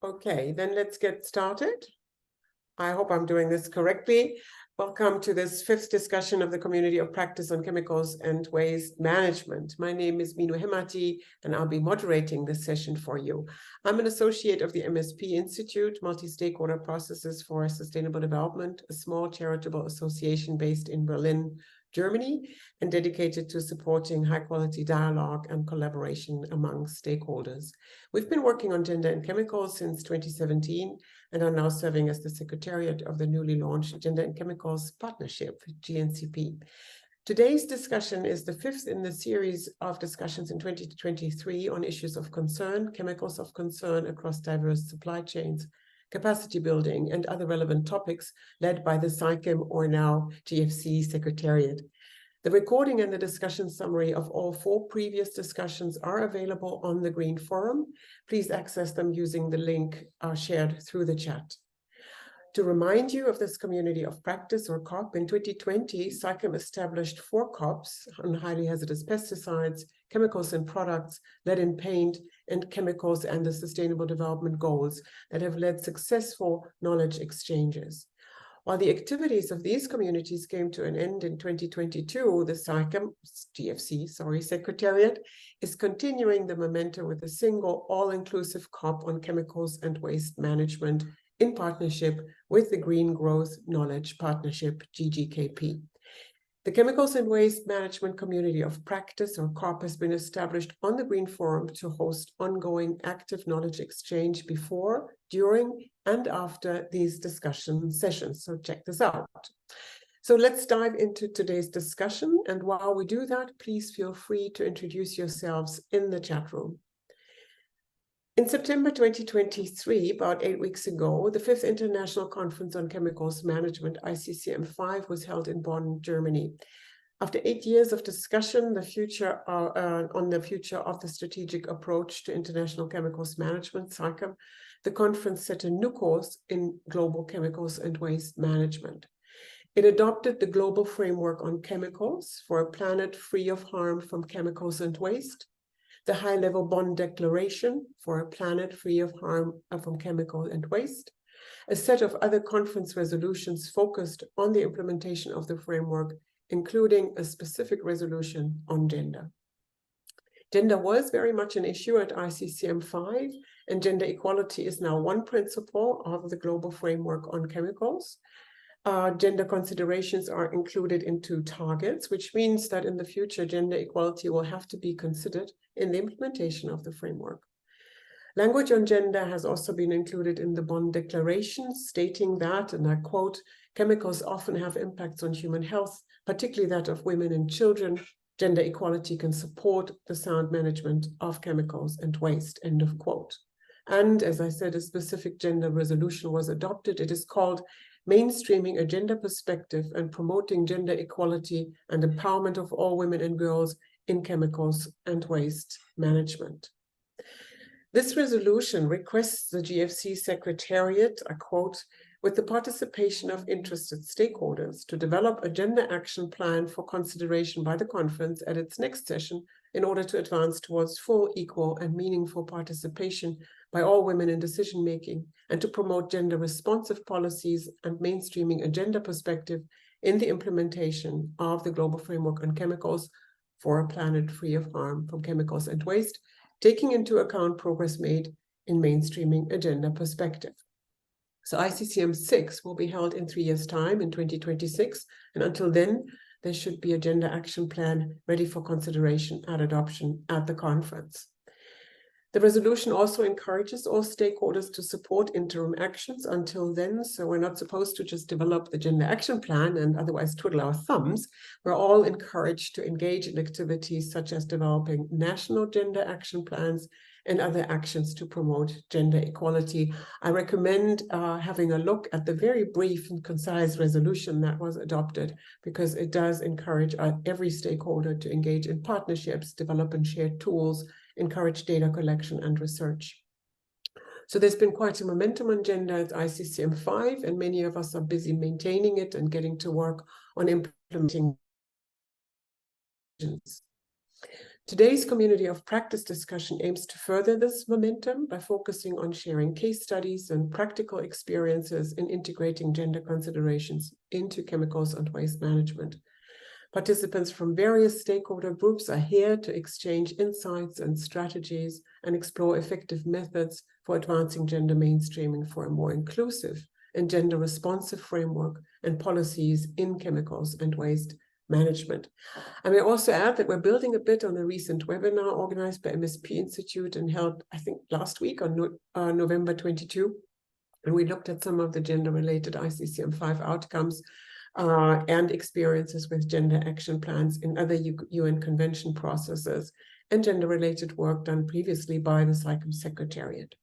Okay, then let's get started. I hope I'm doing this correctly. Welcome to this fifth discussion of the Community of Practice on Chemicals and Waste Management. My name is Minu Hemati, and I'll be moderating this session for you. I'm an associate of the MSP Institute, Multi-Stakeholder Processes for Sustainable Development, a small charitable association based in Berlin, Germany, and dedicated to supporting high-quality dialogue and collaboration among stakeholders. We've been working on gender and chemicals since 2017 and are now serving as the secretariat of the newly launched Gender and Chemicals Partnership, GNCP. Today's discussion is the fifth in the series of discussions in 2023 on issues of concern, chemicals of concern across diverse supply chains, capacity building, and other relevant topics led by the SAICM, or now GFC Secretariat. The recording and the discussion summary of all four previous discussions are available on the Green Forum. Please access them using the link shared through the chat. To remind you of this community of practice, or COP, in 2020, SAICM established 4 COPs on highly hazardous pesticides, chemicals and products, lead in paint, and chemicals and the Sustainable Development Goals that have led successful knowledge exchanges. While the activities of these communities came to an end in 2022, the SAICM, GFC, Secretariat is continuing the momentum with a single all-inclusive COP on chemicals and waste management in partnership with the Green Growth Knowledge Partnership, GGKP. The Chemicals and Waste Management Community of Practice, or COP, has been established on the Green Forum to host ongoing active knowledge exchange before, during, and after these discussion sessions. So check this out. So let's dive into today's discussion. And while we do that, please feel free to introduce yourselves in the chat room. In September 2023, about 8 weeks ago, the 5th International Conference on Chemicals Management, ICCM5, was held in Bonn, Germany. After 8 years of discussion on the future of the strategic approach to international chemicals management, SAICM, the conference set a new course in global chemicals and waste management. It adopted the global framework on chemicals for a planet free of harm from chemicals and waste, the high-level Bonn Declaration for a planet free of harm from chemical and waste, a set of other conference resolutions focused on the implementation of the framework, including a specific resolution on gender. Gender was very much an issue at ICCM5, and gender equality is now one principle of the global framework on chemicals. Gender considerations are included into targets, which means that in the future, gender equality will have to be considered in the implementation of the framework. Language on gender has also been included in the Bonn Declaration, stating that, and I quote, "Chemicals often have impacts on human health, particularly that of women and children. Gender equality can support the sound management of chemicals and waste," end of quote. And as I said, a specific gender resolution was adopted. It is called Mainstreaming a Gender Perspective and Promoting Gender Equality and Empowerment of All Women and Girls in Chemicals and Waste Management. This resolution requests the GFC Secretariat, I quote, "with the participation of interested stakeholders, to develop a gender action plan for consideration by the conference at its next session in order to advance towards full, equal, and meaningful participation by all women in decision-making, and to promote gender-responsive policies and mainstreaming a gender perspective in the implementation of the Global Framework on Chemicals for a planet free of harm from chemicals and waste, taking into account progress made in mainstreaming a gender perspective." So ICCM 6 will be held in 3 years' time in 2026, and until then, there should be a gender action plan ready for consideration and adoption at the conference. The resolution also encourages all stakeholders to support interim actions until then, so we're not supposed to just develop the gender action plan and otherwise twiddle our thumbs. We're all encouraged to engage in activities such as developing national gender action plans and other actions to promote gender equality. I recommend having a look at the very brief and concise resolution that was adopted, because it does encourage every stakeholder to engage in partnerships, develop and share tools, encourage data collection and research. So there's been quite a momentum on gender at ICCM5, and many of us are busy maintaining it and getting to work on implementing. Today's community of practice discussion aims to further this momentum by focusing on sharing case studies and practical experiences in integrating gender considerations into chemicals and waste management. Participants from various stakeholder groups are here to exchange insights and strategies and explore effective methods for advancing gender mainstreaming for a more inclusive and gender-responsive framework and policies in chemicals and waste management. I may also add that we're building a bit on a recent webinar organized by MSP Institute and held, I think, last week on November 22. And we looked at some of the gender-related ICCM5 outcomes and experiences with gender action plans in other UN convention processes and gender-related work done previously by the SAICM Secretariat.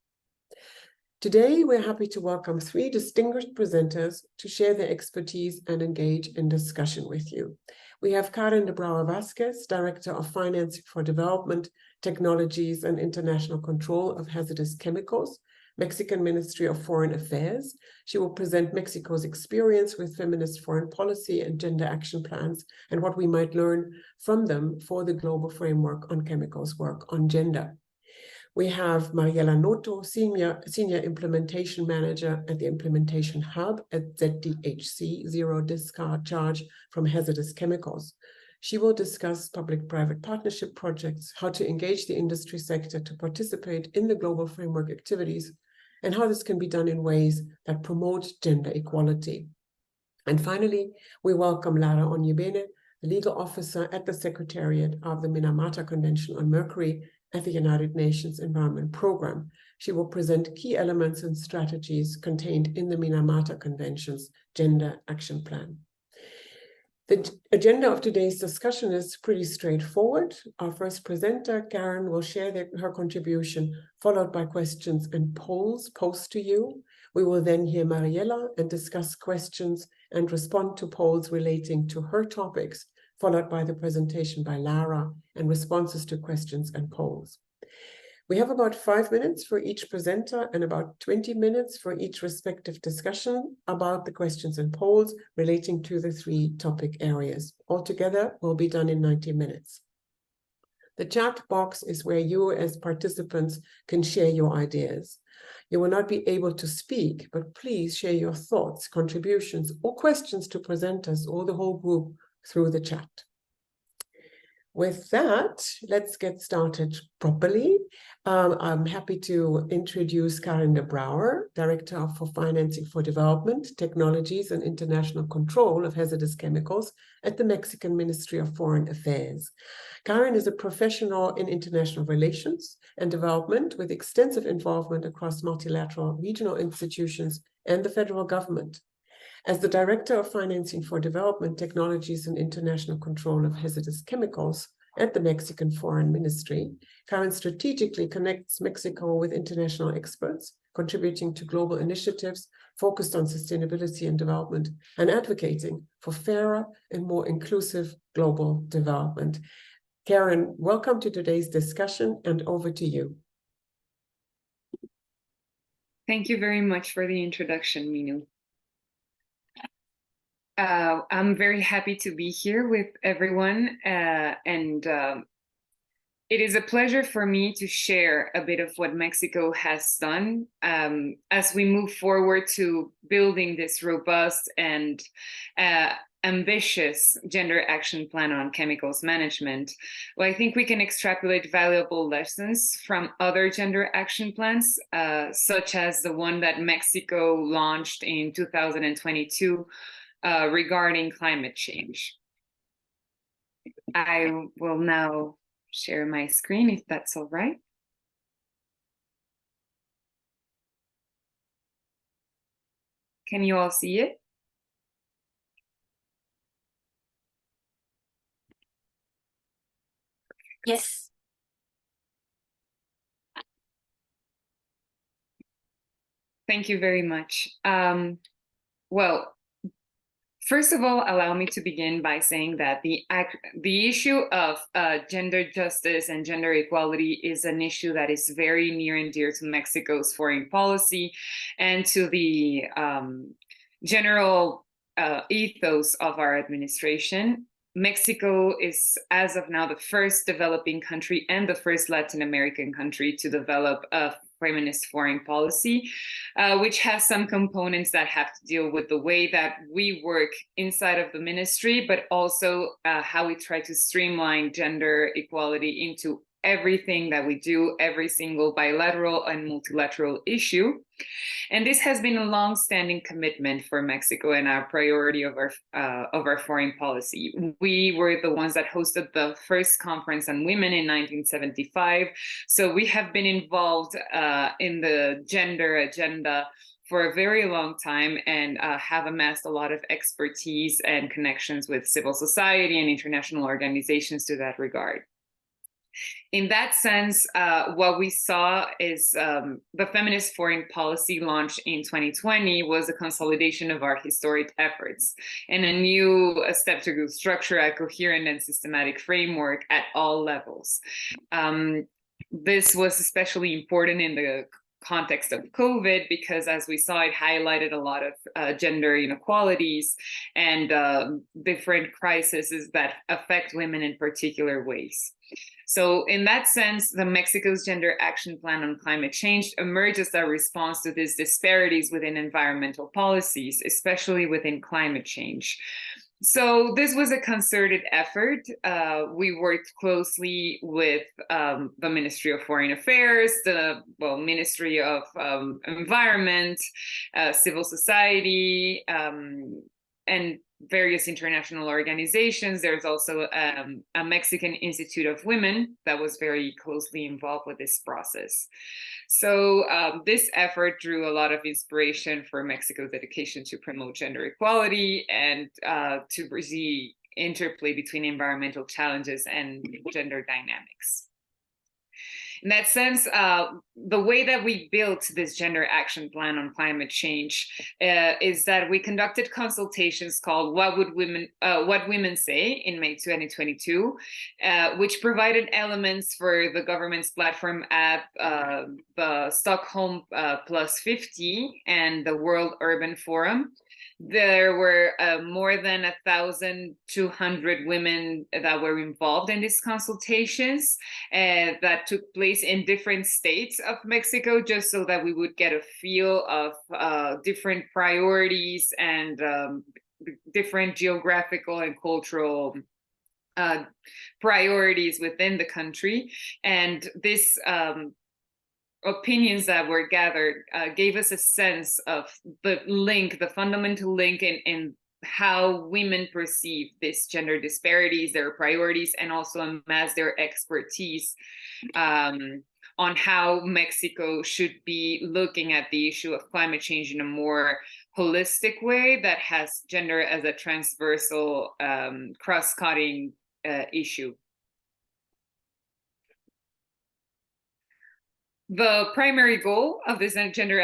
Today, we're happy to welcome 3 distinguished presenters to share their expertise and engage in discussion with you. We have Karen de Brouwer-Vasquez, Director of Financing for Development, Technologies and International Control of Hazardous Chemicals, Mexican Ministry of Foreign Affairs. She will present Mexico's experience with feminist foreign policy and gender action plans and what we might learn from them for the global framework on chemicals work on gender. We have Mariela Noto, Senior Implementation Manager at the Implementation Hub at ZDHC, Zero Discharge from Hazardous Chemicals. She will discuss public-private partnership projects, how to engage the industry sector to participate in the global framework activities, and how this can be done in ways that promote gender equality. And finally, we welcome Lara Onyebene, the legal officer at the Secretariat of the Minamata Convention on Mercury at the United Nations Environment Programme. She will present key elements and strategies contained in the Minamata Convention's Gender Action Plan. The agenda of today's discussion is pretty straightforward. Our first presenter, Karen, will share her contribution, followed by questions and polls posed to you. We will then hear Mariela and discuss questions and respond to polls relating to her topics, followed by the presentation by Lara and responses to questions and polls. We have about 5 minutes for each presenter and about 20 minutes for each respective discussion about the questions and polls relating to the 3 topic areas. Altogether, will be done in 90 minutes. The chat box is where you as participants can share your ideas. You will not be able to speak, but please share your thoughts, contributions, or questions to presenters or the whole group through the chat. With that, let's get started properly. I'm happy to introduce Karen de Brouwer, Director for Financing for Development, Technologies and International Control of Hazardous Chemicals at the Mexican Ministry of Foreign Affairs. Karen is a professional in international relations and development with extensive involvement across multilateral regional institutions and the federal government. As the Director of Financing for Development, Technologies and International Control of Hazardous Chemicals at the Mexican Foreign Ministry, Karen strategically connects Mexico with international experts, contributing to global initiatives focused on sustainability and development, and advocating for fairer and more inclusive global development. Karen, welcome to today's discussion, and over to you. Thank you very much for the introduction, Minu. I'm very happy to be here with everyone, and it is a pleasure for me to share a bit of what Mexico has done as we move forward to building this robust and ambitious gender action plan on chemicals management. Well, I think we can extrapolate valuable lessons from other gender action plans, such as the one that Mexico launched in 2022, regarding climate change. I will now share my screen, if that's all right. Can you all see it? Yes. Thank you very much. Well, first of all, allow me to begin by saying that the issue of gender justice and gender equality is an issue that is very near and dear to Mexico's foreign policy and to the general ethos of our administration. Mexico is, as of now, the first developing country and the first Latin American country to develop a feminist foreign policy, which has some components that have to deal with the way that we work inside of the ministry, but also how we try to streamline gender equality into everything that we do, every single bilateral and multilateral issue. And this has been a long-standing commitment for Mexico and our priority of our foreign policy. We were the ones that hosted the first conference on women in 1975. So we have been involved in the gender agenda for a very long time and have amassed a lot of expertise and connections with civil society and international organizations to that regard. In that sense, what we saw is the feminist foreign policy launched in 2020 was a consolidation of our historic efforts and a new step to structure a coherent and systematic framework at all levels. This was especially important in the context of COVID, because as we saw, it highlighted a lot of gender inequalities and different crises that affect women in particular ways. So in that sense, the Mexico's Gender Action Plan on Climate Change emerged as a response to these disparities within environmental policies, especially within climate change. So this was a concerted effort. We worked closely with the Ministry of Foreign Affairs, the Ministry of Environment, civil society, and various international organizations. There's also a Mexican Institute of Women that was very closely involved with this process. So this effort drew a lot of inspiration for Mexico's dedication to promote gender equality and to the interplay between environmental challenges and gender dynamics. In that sense, the way that we built this Gender Action Plan on Climate Change is that we conducted consultations called What Women Say in May 2022, which provided elements for the government's platform at the Stockholm Plus 50 and the World Urban Forum. There were more than 1,200 women that were involved in these consultations that took place in different states of Mexico, just so that we would get a feel of different priorities and different geographical and cultural priorities within the country. And this opinions that were gathered gave us a sense of the link, the fundamental link in how women perceive these gender disparities, their priorities, and also amass their expertise on how Mexico should be looking at the issue of climate change in a more holistic way that has gender as a transversal, cross-cutting issue. The primary goal of this Gender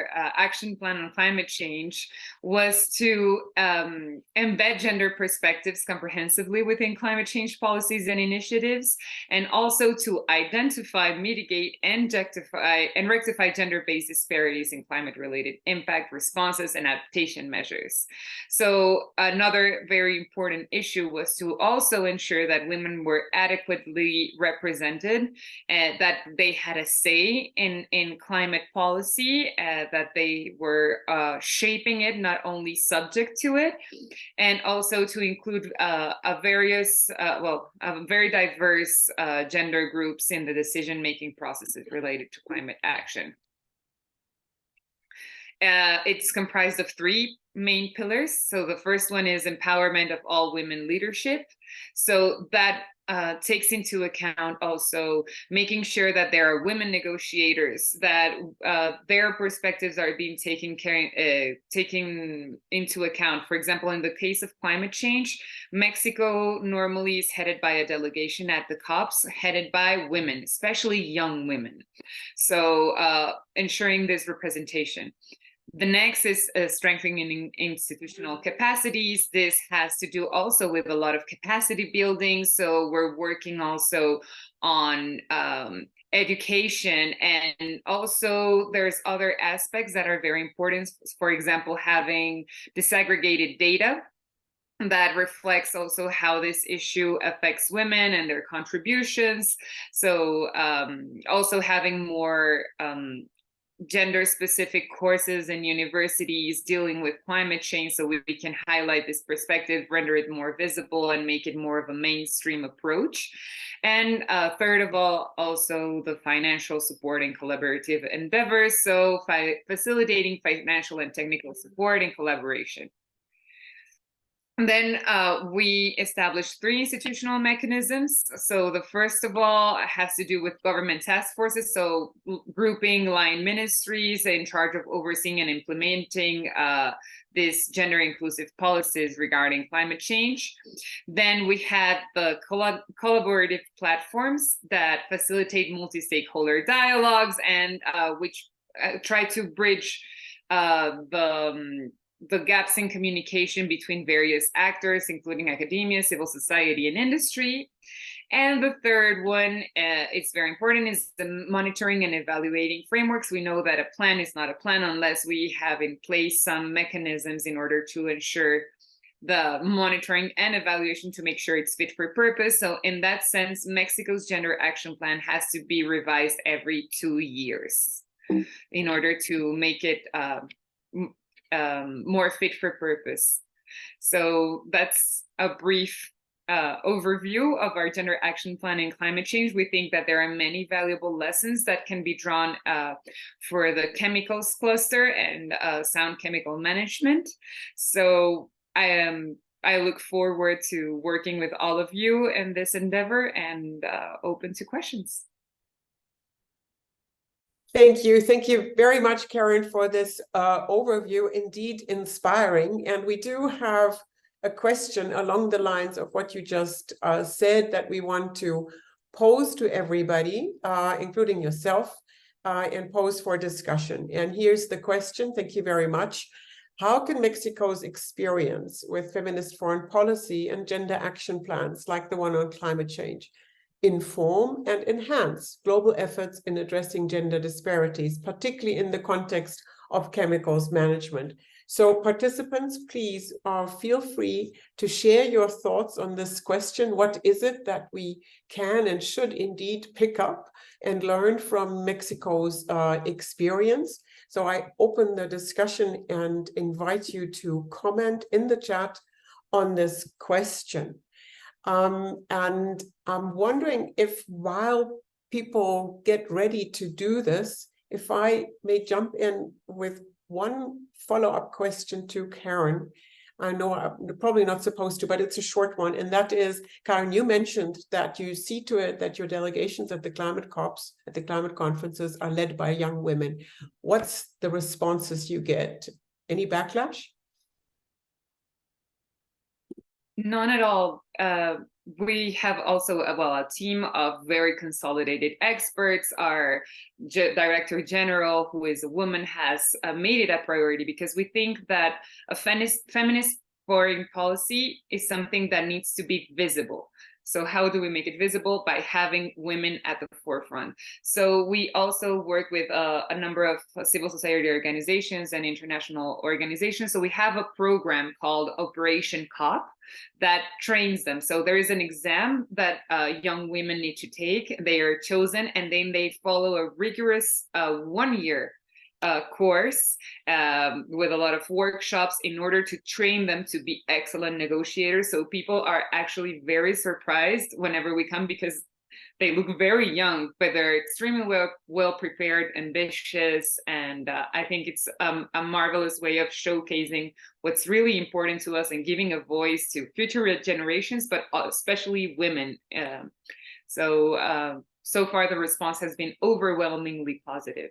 Action Plan on Climate Change was to embed gender perspectives comprehensively within climate change policies and initiatives, and also to identify, mitigate, and rectify gender-based disparities in climate-related impact responses and adaptation measures. So another very important issue was to also ensure that women were adequately represented and that they had a say in climate policy, that they were shaping it, not only subject to it, and also to include very diverse gender groups in the decision-making processes related to climate action. It's comprised of three main pillars. So the first one is empowerment of all women leadership. So that takes into account also making sure that there are women negotiators, that their perspectives are being taken into account. For example, in the case of climate change, Mexico normally is headed by a delegation at the COPs headed by women, especially young women. So ensuring this representation. The next is strengthening institutional capacities. This has to do also with a lot of capacity building. So we're working also on education, and also there's other aspects that are very important. For example, having disaggregated data that reflects also how this issue affects women and their contributions. So also having more gender-specific courses in universities dealing with climate change, so we can highlight this perspective, render it more visible, and make it more of a mainstream approach. And third of all, also the financial support and collaborative endeavors, so facilitating financial and technical support and collaboration. And then we established 3 institutional mechanisms. So the first of all has to do with government task forces, so grouping line ministries in charge of overseeing and implementing these gender inclusive policies regarding climate change. Then we had the collaborative platforms that facilitate multi-stakeholder dialogues and which try to bridge the gaps in communication between various actors, including academia, civil society, and industry. And the third one, it's very important, is the monitoring and evaluating frameworks. We know that a plan is not a plan unless we have in place some mechanisms in order to ensure the monitoring and evaluation to make sure it's fit for purpose. So in that sense, Mexico's Gender Action Plan has to be revised every 2 years in order to make it more fit for purpose. So that's a brief overview of our Gender Action Plan and climate change. We think that there are many valuable lessons that can be drawn for the chemicals cluster and sound chemical management. So I look forward to working with all of you in this endeavor and open to questions. Thank you very much, Karen, for this overview. Indeed inspiring. And we do have a question along the lines of what you just said that we want to pose to everybody, including yourself, and pose for discussion. And here's the question. Thank you very much. How can Mexico's experience with feminist foreign policy and gender action plans like the one on climate change inform and enhance global efforts in addressing gender disparities, particularly in the context of chemicals management? So participants, please feel free to share your thoughts on this question. What is it that we can and should indeed pick up and learn from Mexico's experience? So I open the discussion and invite you to comment in the chat on this question. And I'm wondering if, while people get ready to do this, if I may jump in with one follow-up question to Karen. I know I'm probably not supposed to, but it's a short one. And that is, Karen, you mentioned that you see to it that your delegations at the climate COPs, at the climate conferences, are led by young women. What's the responses you get? Any backlash? None at all. We have also a team of very consolidated experts. Our director general, who is a woman, has made it a priority because we think that a feminist foreign policy is something that needs to be visible. So how do we make it visible? By having women at the forefront. So we also work with a number of civil society organizations and international organizations. So we have a program called Operation COP that trains them. So there is an exam that young women need to take. They are chosen, and then they follow a rigorous 1-year course with a lot of workshops in order to train them to be excellent negotiators. So people are actually very surprised whenever we come because they look very young, but they're extremely well prepared, ambitious, and I think it's a marvelous way of showcasing what's really important to us and giving a voice to future generations, but especially women. So far the response has been overwhelmingly positive.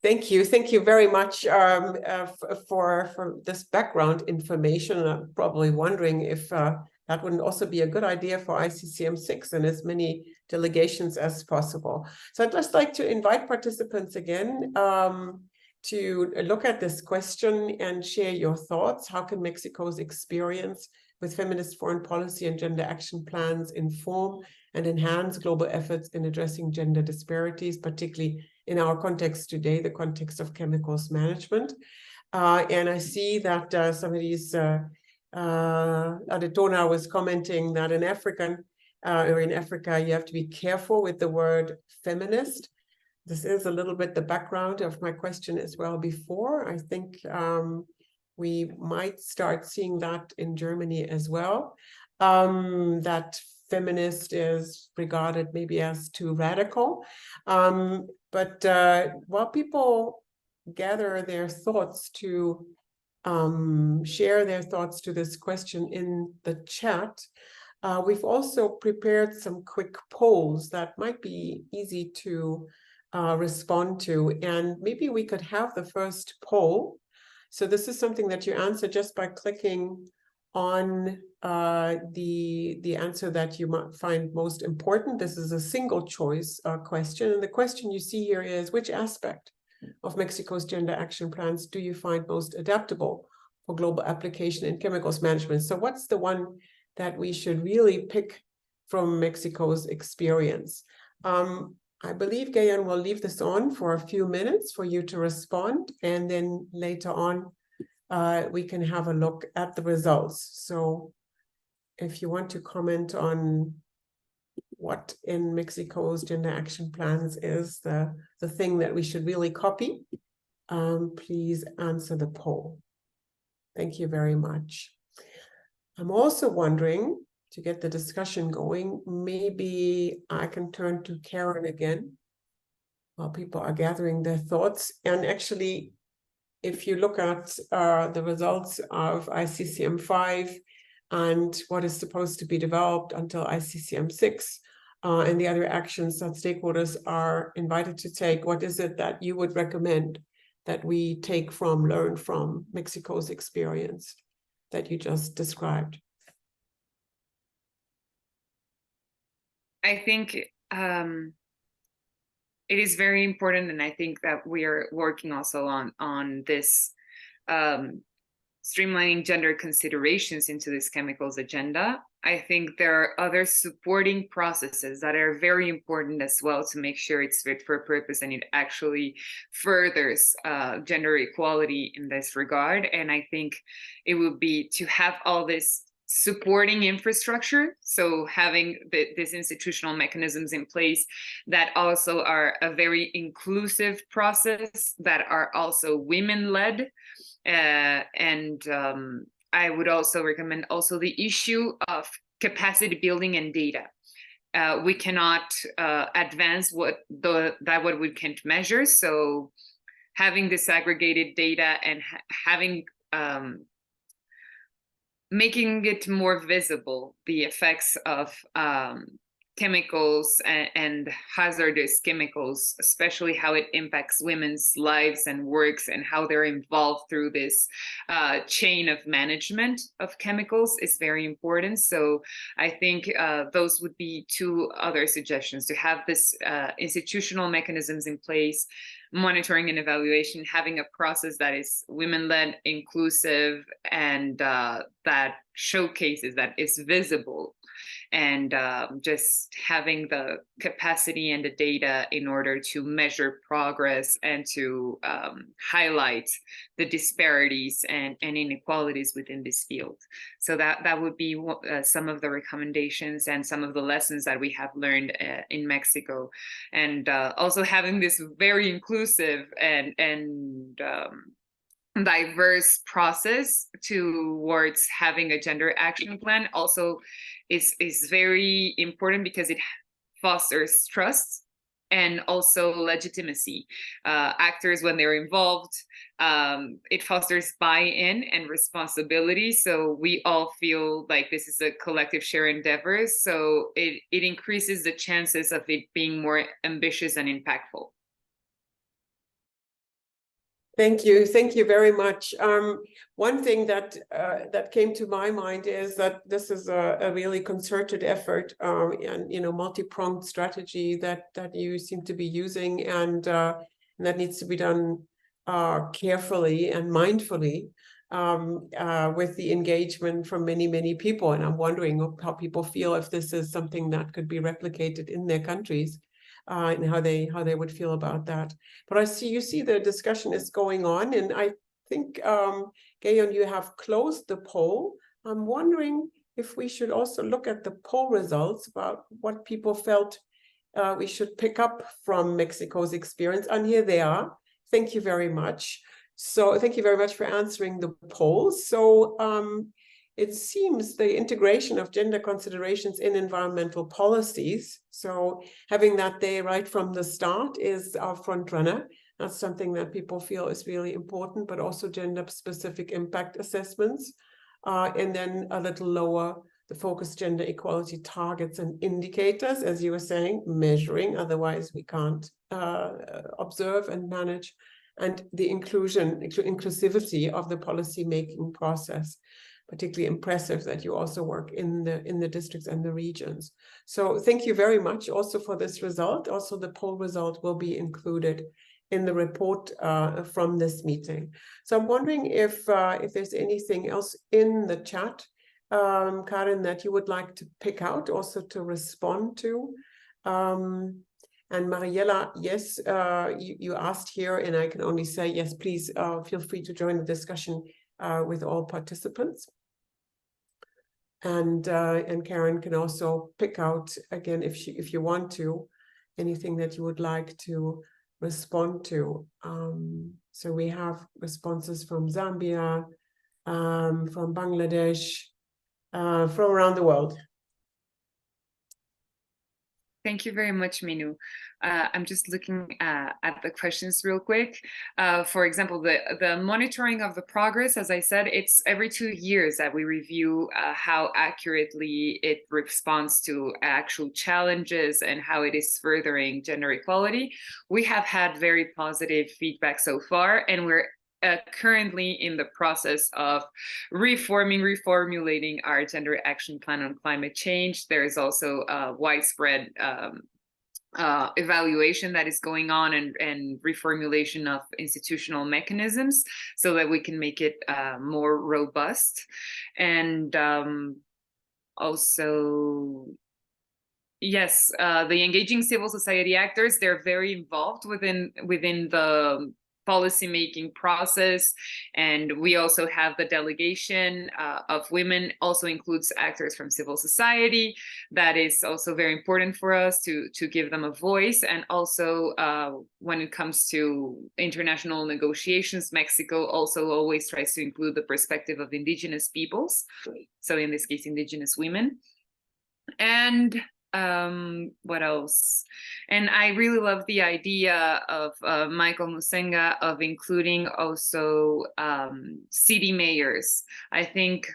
Thank you very much for this background information. I'm probably wondering if that wouldn't also be a good idea for ICCM6 and as many delegations as possible. So I'd just like to invite participants again to look at this question and share your thoughts. How can Mexico's experience with feminist foreign policy and gender action plans inform and enhance global efforts in addressing gender disparities, particularly in our context today, the context of chemicals management? And I see that some of these Adetona was commenting that in Africa, you have to be careful with the word feminist. This is a little bit the background of my question as well before. I think we might start seeing that in Germany as well, that feminist is regarded maybe as too radical. But while people gather their thoughts to share their thoughts to this question in the chat, we've also prepared some quick polls that might be easy to respond to. And maybe we could have the first poll. So this is something that you answer just by clicking on the answer that you might find most important. This is a single choice question. And the question you see here is, which aspect of Mexico's gender action plans do you find most adaptable for global application in chemicals management? So what's the one that we should really pick from Mexico's experience? I believe Gayan will leave this on for a few minutes for you to respond, and then later on we can have a look at the results. So if you want to comment on what in Mexico's gender action plans is the thing that we should really copy, please answer the poll. Thank you very much. I'm also wondering, to get the discussion going, maybe I can turn to Karen again while people are gathering their thoughts. And actually, if you look at the results of ICCM 5 and what is supposed to be developed until ICCM 6, and the other actions that stakeholders are invited to take, what is it that you would recommend that we learn from Mexico's experience that you just described? I think it is very important, and I think that we are working also on this streamlining gender considerations into this chemicals agenda. I think there are other supporting processes that are very important as well to make sure it's fit for purpose and it actually furthers gender equality in this regard. And I think it would be to have all this supporting infrastructure, so having these institutional mechanisms in place that also are a very inclusive process, that are also women-led, and I would also recommend also the issue of capacity building and data. We cannot advance what we can't measure, so having disaggregated data and having making it more visible, the effects of chemicals and hazardous chemicals, especially how it impacts women's lives and works and how they're involved through this chain of management of chemicals, is very important. So I think those would be two other suggestions: to have this institutional mechanisms in place, monitoring and evaluation, having a process that is women-led, inclusive, and that showcases, that is visible, and just having the capacity and the data in order to measure progress and to highlight the disparities and inequalities within this field. So that would be some of the recommendations and some of the lessons that we have learned in Mexico. And also having this very inclusive and diverse process towards having a gender action plan also is very important, because it fosters trust and also legitimacy. Actors, when they're involved, it fosters buy-in and responsibility. So we all feel like this is a collective shared endeavor. So it increases the chances of it being more ambitious and impactful. Thank you very much. One thing that came to my mind is that this is a really concerted effort, and multi-pronged strategy that you seem to be using, and that needs to be done carefully and mindfully, with the engagement from many people. And I'm wondering how people feel, if this is something that could be replicated in their countries. And how they would feel about that. But you see the discussion is going on, and I think, Gayon, you have closed the poll. I'm wondering if we should also look at the poll results about what people felt we should pick up from Mexico's experience. And here they are. Thank you very much. So thank you very much for answering the polls. So it seems the integration of gender considerations in environmental policies, so having that there right from the start is our front runner. That's something that people feel is really important, but also gender-specific impact assessments. And then a little lower, the focus gender equality targets and indicators, as you were saying, measuring, otherwise we can't observe and manage, and the inclusivity of the policy-making process. Particularly impressive that you also work in the districts and the regions. So thank you very much also for this result. Also, the poll result will be included in the report from this meeting. So I'm wondering if there's anything else in the chat, Karin, that you would like to pick out, also to respond to. And Mariella, yes, you asked here, and I can only say yes, please feel free to join the discussion with all participants. And Karen can also pick out again, if you want to, anything that you would like to respond to. So we have responses from Zambia, from Bangladesh, from around the world. Thank you very much, Minu. I'm just looking at the questions real quick. For example, the monitoring of the progress, as I said, it's every 2 years that we review how accurately it responds to actual challenges and how it is furthering gender equality. We have had very positive feedback so far, and we're currently in the process of reformulating our gender action plan on climate change. There is also a widespread evaluation that is going on and reformulation of institutional mechanisms so that we can make it more robust. And also, yes, the engaging civil society actors, they're very involved within the policymaking process, and we also have the delegation of women, also includes actors from civil society. That is also very important for us to give them a voice. And also when it comes to international negotiations, Mexico also always tries to include the perspective of indigenous peoples, so in this case indigenous women. And what else? And I really love the idea of Michael Musenga of including also city mayors. I think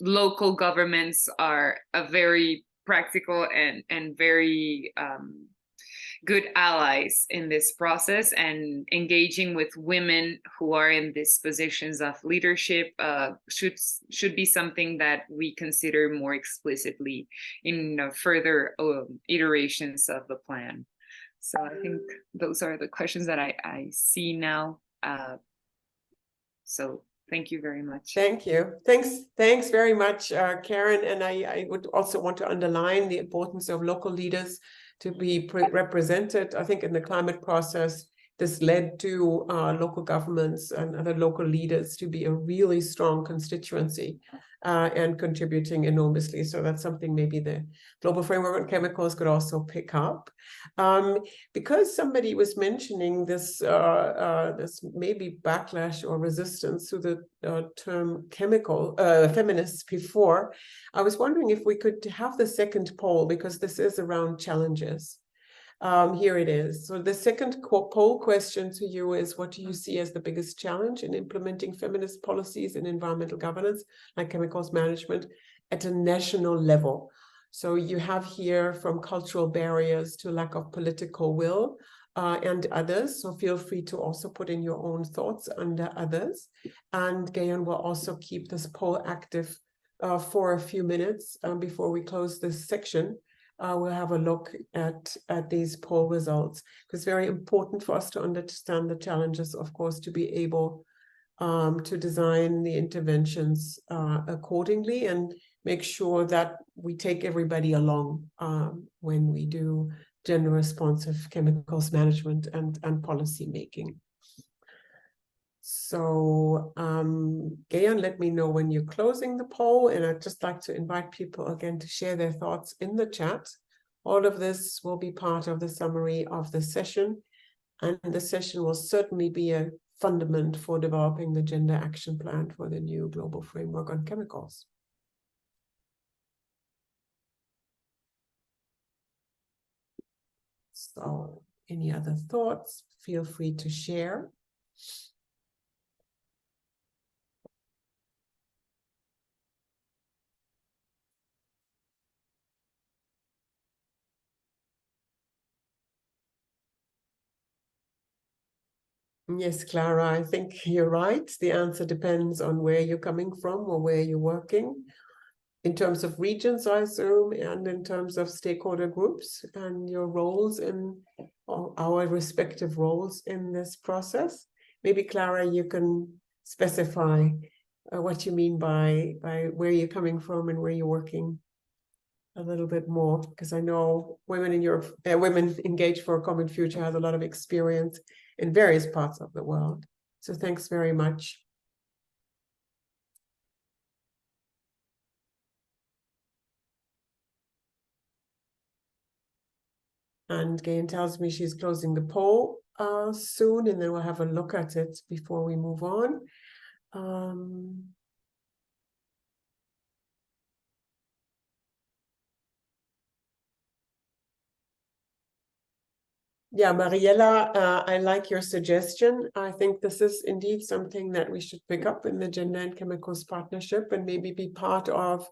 local governments are a very practical and very good allies in this process, and engaging with women who are in these positions of leadership should be something that we consider more explicitly in further iterations of the plan. So I think those are the questions that I see now. So thank you very much. Thank you. Thanks very much, Karen. And I would also want to underline the importance of local leaders to be represented. I think in the climate process, this led to local governments and other local leaders to be a really strong constituency and contributing enormously. So that's something maybe the Global Framework on Chemicals could also pick up. Because somebody was mentioning this, this maybe backlash or resistance to the term chemical feminists before, I was wondering if we could have the second poll, because this is around challenges. Here it is. So the second poll question to you is, what do you see as the biggest challenge in implementing feminist policies in environmental governance, like chemicals management, at a national level? So you have here from cultural barriers to lack of political will and others. So feel free to also put in your own thoughts under others. And Gayon will also keep this poll active for a few minutes before we close this section. We'll have a look at these poll results, because it's very important for us to understand the challenges, of course, to be able to design the interventions accordingly and make sure that we take everybody along when we do gender responsive chemicals management and policy making. So, Gayan, Gayan, let me know when you're closing the poll, and I'd just like to invite people again to share their thoughts in the chat. All of this will be part of the summary of the session, and the session will certainly be a fundament for developing the gender action plan for the new global framework on chemicals. So, any other thoughts? Feel free to share. Yes, Clara, I think you're right. The answer depends on where you're coming from or where you're working. In terms of regions, I assume, and in terms of stakeholder groups and your roles in our respective roles in this process. Maybe, Clara, you can specify what you mean by where you're coming from and where you're working a little bit more, because I know Women in Europe, Women Engaged for a Common Future has a lot of experience in various parts of the world. So thanks very much. And Gayan tells me she's closing the poll soon, and then we'll have a look at it before we move on. Yeah, Mariella, I like your suggestion. I think this is indeed something that we should pick up in the Gender and Chemicals Partnership and maybe be part of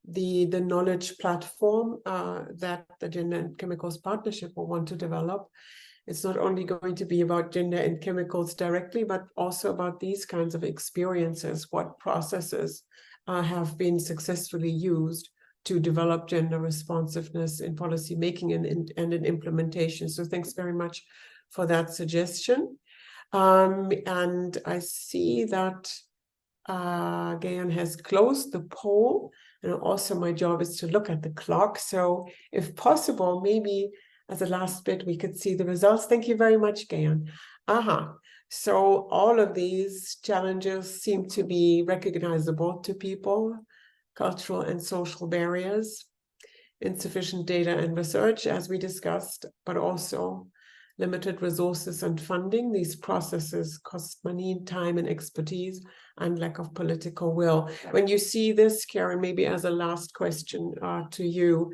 the knowledge platform that the Gender and Chemicals Partnership will want to develop. It's not only going to be about gender and chemicals directly, but also about these kinds of experiences, what processes have been successfully used to develop gender responsiveness in policy making and in implementation. So thanks very much for that suggestion. And I see that Gayan has closed the poll, and also my job is to look at the clock. So if possible, maybe as a last bit, we could see the results. Thank you very much, Gayan. So all of these challenges seem to be recognizable to people: cultural and social barriers, insufficient data and research, as we discussed, but also limited resources and funding. These processes cost money, time, and expertise, and lack of political will. When you see this, Karen, maybe as a last question to you,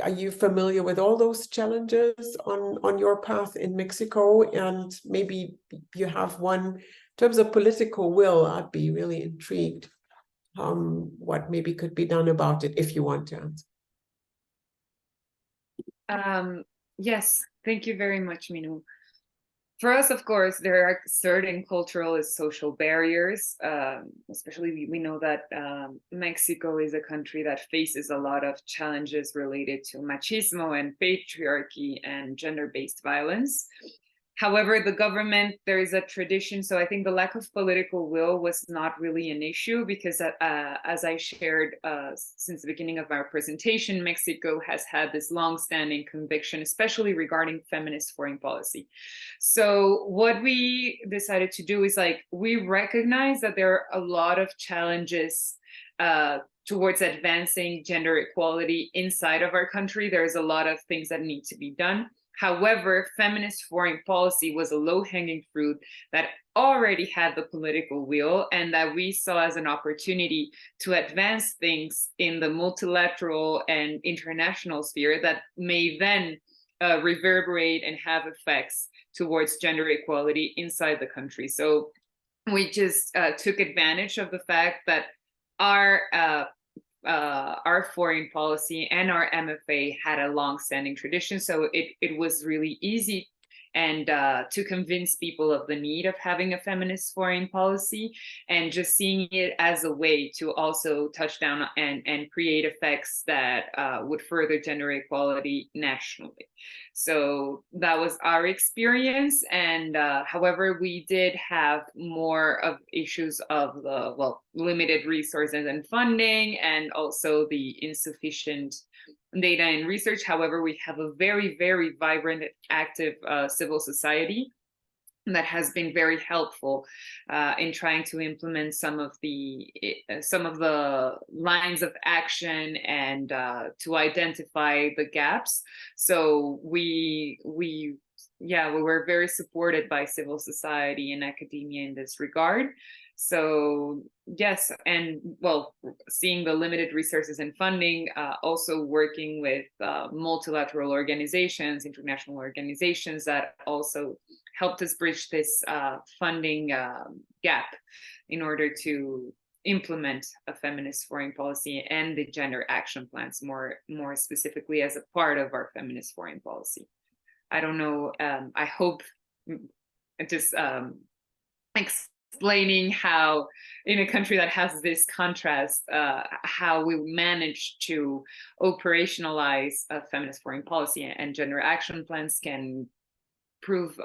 are you familiar with all those challenges on your path in Mexico? And maybe you have one in terms of political will. I'd be really intrigued what maybe could be done about it, if you want to answer. Yes, thank you very much, Minu. For us, of course, there are certain cultural and social barriers, especially we know that Mexico is a country that faces a lot of challenges related to machismo and patriarchy and gender-based violence. However, the government, there is a tradition. So I think the lack of political will was not really an issue because as I shared since the beginning of our presentation, Mexico has had this long-standing conviction, especially regarding feminist foreign policy. So what we decided to do is we recognize that there are a lot of challenges towards advancing gender equality inside of our country. There's a lot of things that need to be done. However, feminist foreign policy was a low-hanging fruit that already had the political will and that we saw as an opportunity to advance things in the multilateral and international sphere that may then reverberate and have effects towards gender equality inside the country. So we just took advantage of the fact that our foreign policy and our MFA had a long-standing tradition. So it was really easy and to convince people of the need of having a feminist foreign policy and just seeing it as a way to also touch down and create effects that would further gender equality nationally. So that was our experience. And however, we did have more of issues of the limited resources and funding and also the insufficient data and research. However, we have a very, very vibrant, active civil society. that has been very helpful in trying to implement some of the lines of action and to identify the gaps. So we were very supported by civil society and academia in this regard. So yes, and well, seeing the limited resources and funding, also working with multilateral organizations, international organizations that also helped us bridge this funding gap in order to implement a feminist foreign policy and the gender action plans more specifically as a part of our feminist foreign policy. I don't know, I hope just explaining how in a country that has this contrast, how we manage to operationalize a feminist foreign policy and gender action plans can prove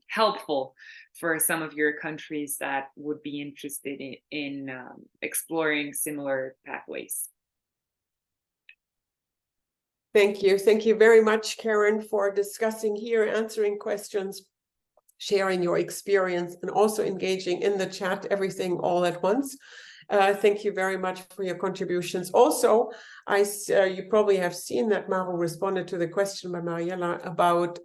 helpful for some of your countries that would be interested in exploring similar pathways. Thank you. Thank you very much, Karen, for discussing here, answering questions, sharing your experience, and also engaging in the chat, everything all at once. Thank you very much for your contributions. Also, you probably have seen that Maru responded to the question by Mariela about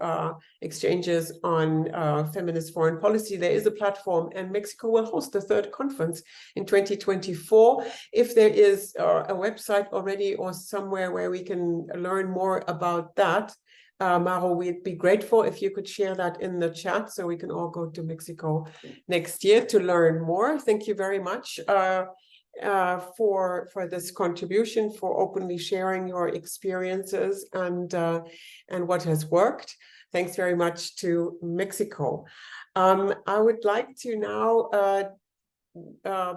exchanges on feminist foreign policy. There is a platform, and Mexico will host the third conference in 2024. If there is a website already or somewhere where we can learn more about that, Maru, we'd be grateful if you could share that in the chat so we can all go to Mexico next year to learn more. Thank you very much for this contribution, for openly sharing your experiences and what has worked. Thanks very much to Mexico. I would like to now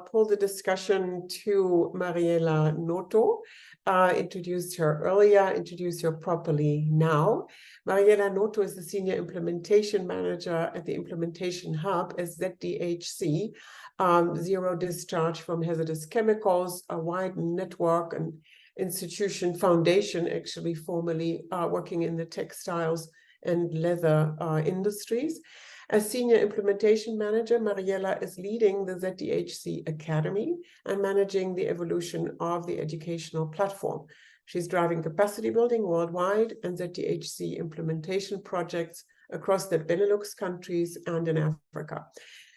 pull the discussion to Mariela Noto. Introduced her earlier, introduce her properly now. Mariela Noto is the Senior Implementation Manager at the Implementation Hub as ZDHC, Zero Discharge from Hazardous Chemicals, a wide network and institution foundation, actually formerly working in the textiles and leather industries. As Senior Implementation Manager, Mariela is leading the ZDHC Academy and managing the evolution of the educational platform. She's driving capacity building worldwide and ZDHC implementation projects across the Benelux countries and in Africa.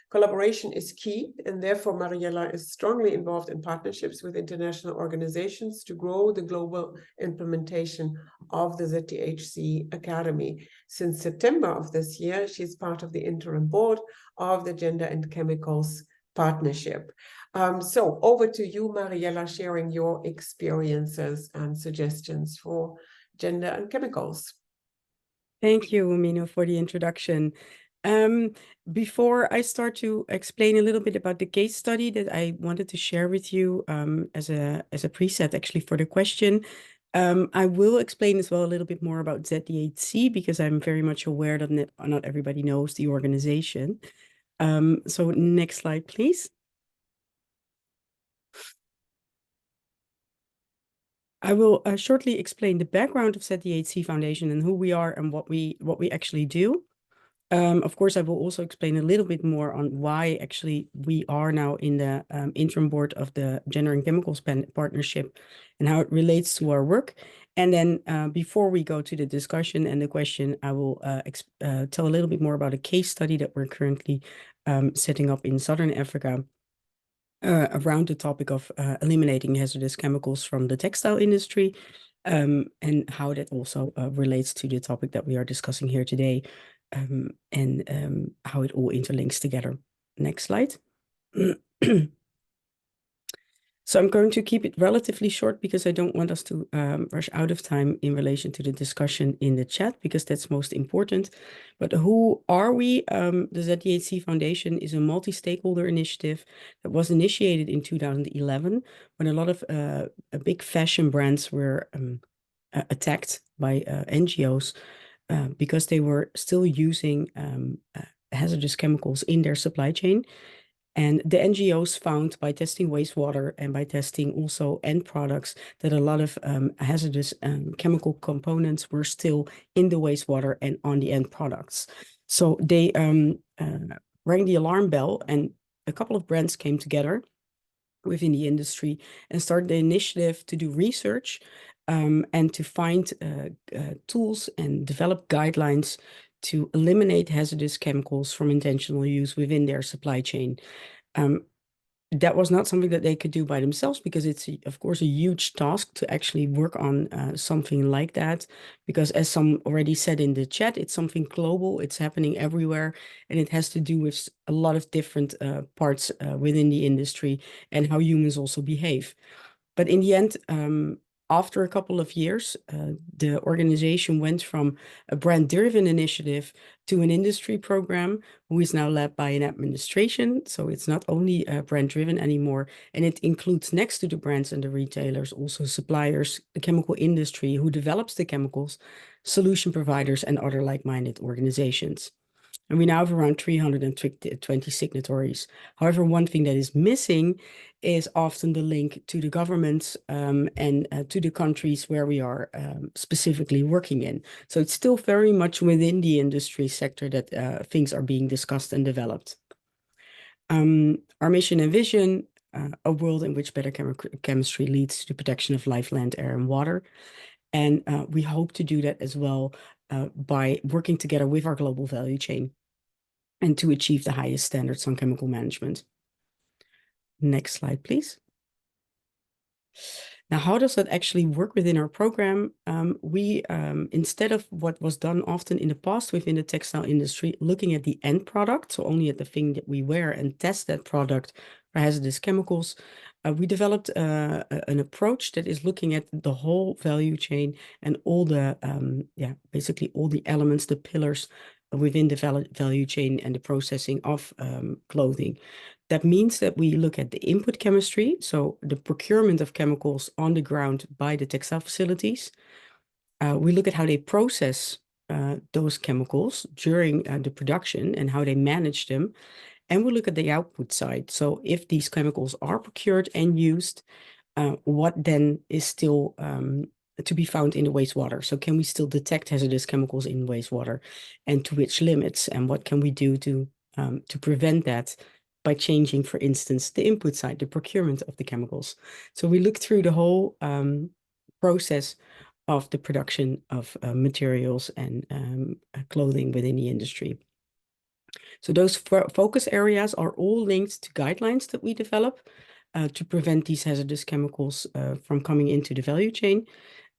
Collaboration is key, and therefore Mariela is strongly involved in partnerships with international organizations to grow the global implementation of the ZDHC Academy. Since September of this year, she's part of the interim board of the Gender and Chemicals Partnership. So over to you, Mariela, sharing your experiences and suggestions for gender and chemicals. Thank you, Mino, for the introduction. Before I start to explain a little bit about the case study that I wanted to share with you as a preset actually for the question, I will explain as well a little bit more about ZDHC because I'm very much aware that not everybody knows the organization. So next slide, please. I will shortly explain the background of ZDHC Foundation and who we are and what we actually do. Of course, I will also explain a little bit more on why actually we are now in the interim board of the Gender and Chemicals Partnership and how it relates to our work. And then before we go to the discussion and the question, I will tell a little bit more about a case study that we're currently setting up in Southern Africa around the topic of eliminating hazardous chemicals from the textile industry and how that also relates to the topic that we are discussing here today. And how it all interlinks together. Next slide. So I'm going to keep it relatively short because I don't want us to rush out of time in relation to the discussion in the chat because that's most important. But who are we? The ZDHC Foundation is a multi-stakeholder initiative that was initiated in 2011 when a lot of big fashion brands were attacked by NGOs because they were still using hazardous chemicals in their supply chain. And the NGOs found by testing wastewater and by testing also end products that a lot of hazardous chemical components were still in the wastewater and on the end products. So they rang the alarm bell, and a couple of brands came together within the industry and started the initiative to do research and to find tools and develop guidelines to eliminate hazardous chemicals from intentional use within their supply chain. That was not something that they could do by themselves, because it's, of course, a huge task to actually work on something like that. Because as some already said in the chat, it's something global, it's happening everywhere, and it has to do with a lot of different parts within the industry and how humans also behave. But in the end, after a couple of years, the organization went from a brand-driven initiative to an industry program, who is now led by an administration. So it's not only brand-driven anymore, and it includes, next to the brands and the retailers, also suppliers, the chemical industry who develops the chemicals, solution providers, and other like-minded organizations. And we now have around 320 signatories. However, one thing that is missing is often the link to the governments and to the countries where we are specifically working in. So it's still very much within the industry sector that things are being discussed and developed. Our mission and vision, a world in which better chemistry leads to the protection of life, land, air, and water. And we hope to do that as well by working together with our global value chain and to achieve the highest standards on chemical management. Next slide, please. Now, how does that actually work within our program? We, instead of what was done often in the past within the textile industry, looking at the end product, so only at the thing that we wear, and test that product for hazardous chemicals, we developed an approach that is looking at the whole value chain and all the, basically all the elements, the pillars within the value chain and the processing of clothing. That means that we look at the input chemistry, so the procurement of chemicals on the ground by the textile facilities. We look at how they process those chemicals during the production and how they manage them. And we look at the output side. So if these chemicals are procured and used, what then is still to be found in the wastewater? So can we still detect hazardous chemicals in wastewater, and to which limits? And what can we do to prevent that by changing, for instance, the input side, the procurement of the chemicals? So we look through the whole process of the production of materials and clothing within the industry. So those focus areas are all linked to guidelines that we develop to prevent these hazardous chemicals from coming into the value chain,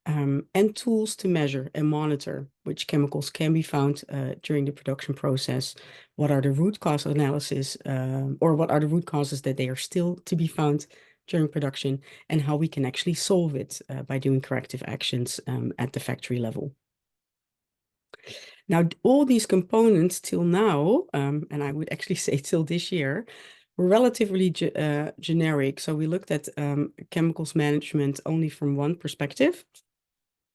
and tools to measure and monitor which chemicals can be found during the production process, what are the root cause analysis, or what are the root causes that they are still to be found during production, and how we can actually solve it by doing corrective actions at the factory level. Now, all these components till now, and I would actually say till this year, were relatively generic. So we looked at chemicals management only from one perspective.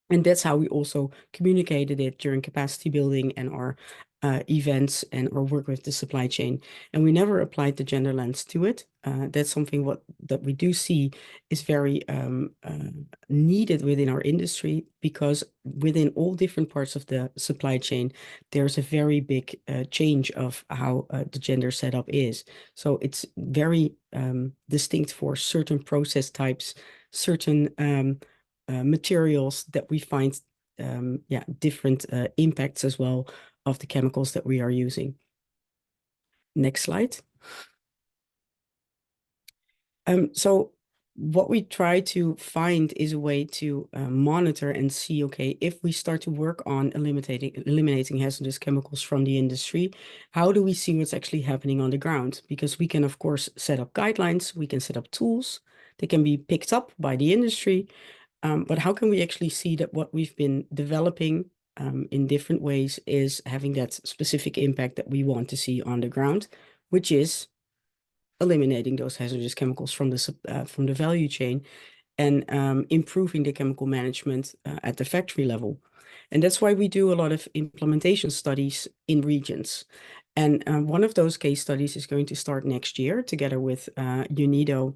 And that's how we also communicated it during capacity building and our events and our work with the supply chain. And we never applied the gender lens to it. That's something that we do see is very needed within our industry, because within all different parts of the supply chain, there's a very big change of how the gender setup is. So it's very distinct for certain process types, certain materials that we find different impacts as well of the chemicals that we are using. Next slide. So what we try to find is a way to monitor and see, okay, if we start to work on eliminating hazardous chemicals from the industry, how do we see what's actually happening on the ground? Because we can, of course, set up guidelines, we can set up tools, they can be picked up by the industry, but how can we actually see that what we've been developing in different ways is having that specific impact that we want to see on the ground, which is eliminating those hazardous chemicals from the value chain and improving the chemical management at the factory level. And that's why we do a lot of implementation studies in regions. And one of those case studies is going to start next year together with UNIDO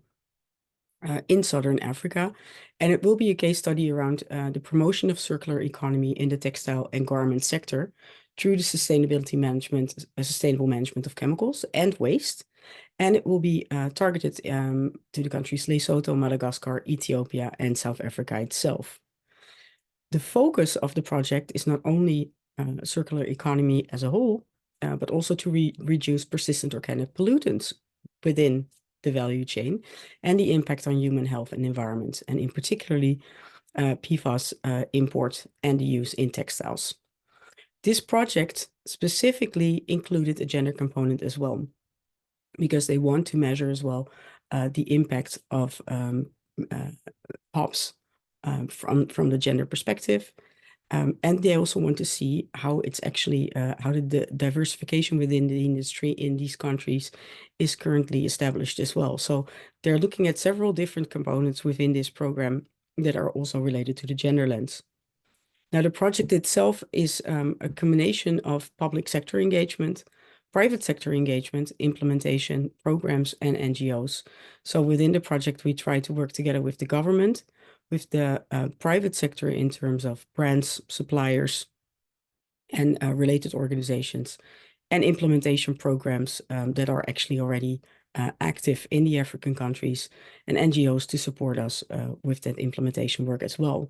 in Southern Africa. And it will be a case study around the promotion of circular economy in the textile and garment sector through the sustainable management of chemicals and waste. And it will be targeted to the countries Lesotho, Madagascar, Ethiopia, and South Africa itself. The focus of the project is not only circular economy as a whole, but also to reduce persistent organic pollutants within the value chain and the impact on human health and environment, and in particularly PFAS import and the use in textiles. This project specifically included a gender component as well, because they want to measure as well the impact of POPs from the gender perspective. And they also want to see how it's actually, how the diversification within the industry in these countries is currently established as well. So they're looking at several different components within this program that are also related to the gender lens. Now, the project itself is a combination of public sector engagement, private sector engagement, implementation, programs, and NGOs. So within the project, we try to work together with the government, with the private sector in terms of brands, suppliers, and related organizations, and implementation programs that are actually already active in the African countries, and NGOs to support us with that implementation work as well.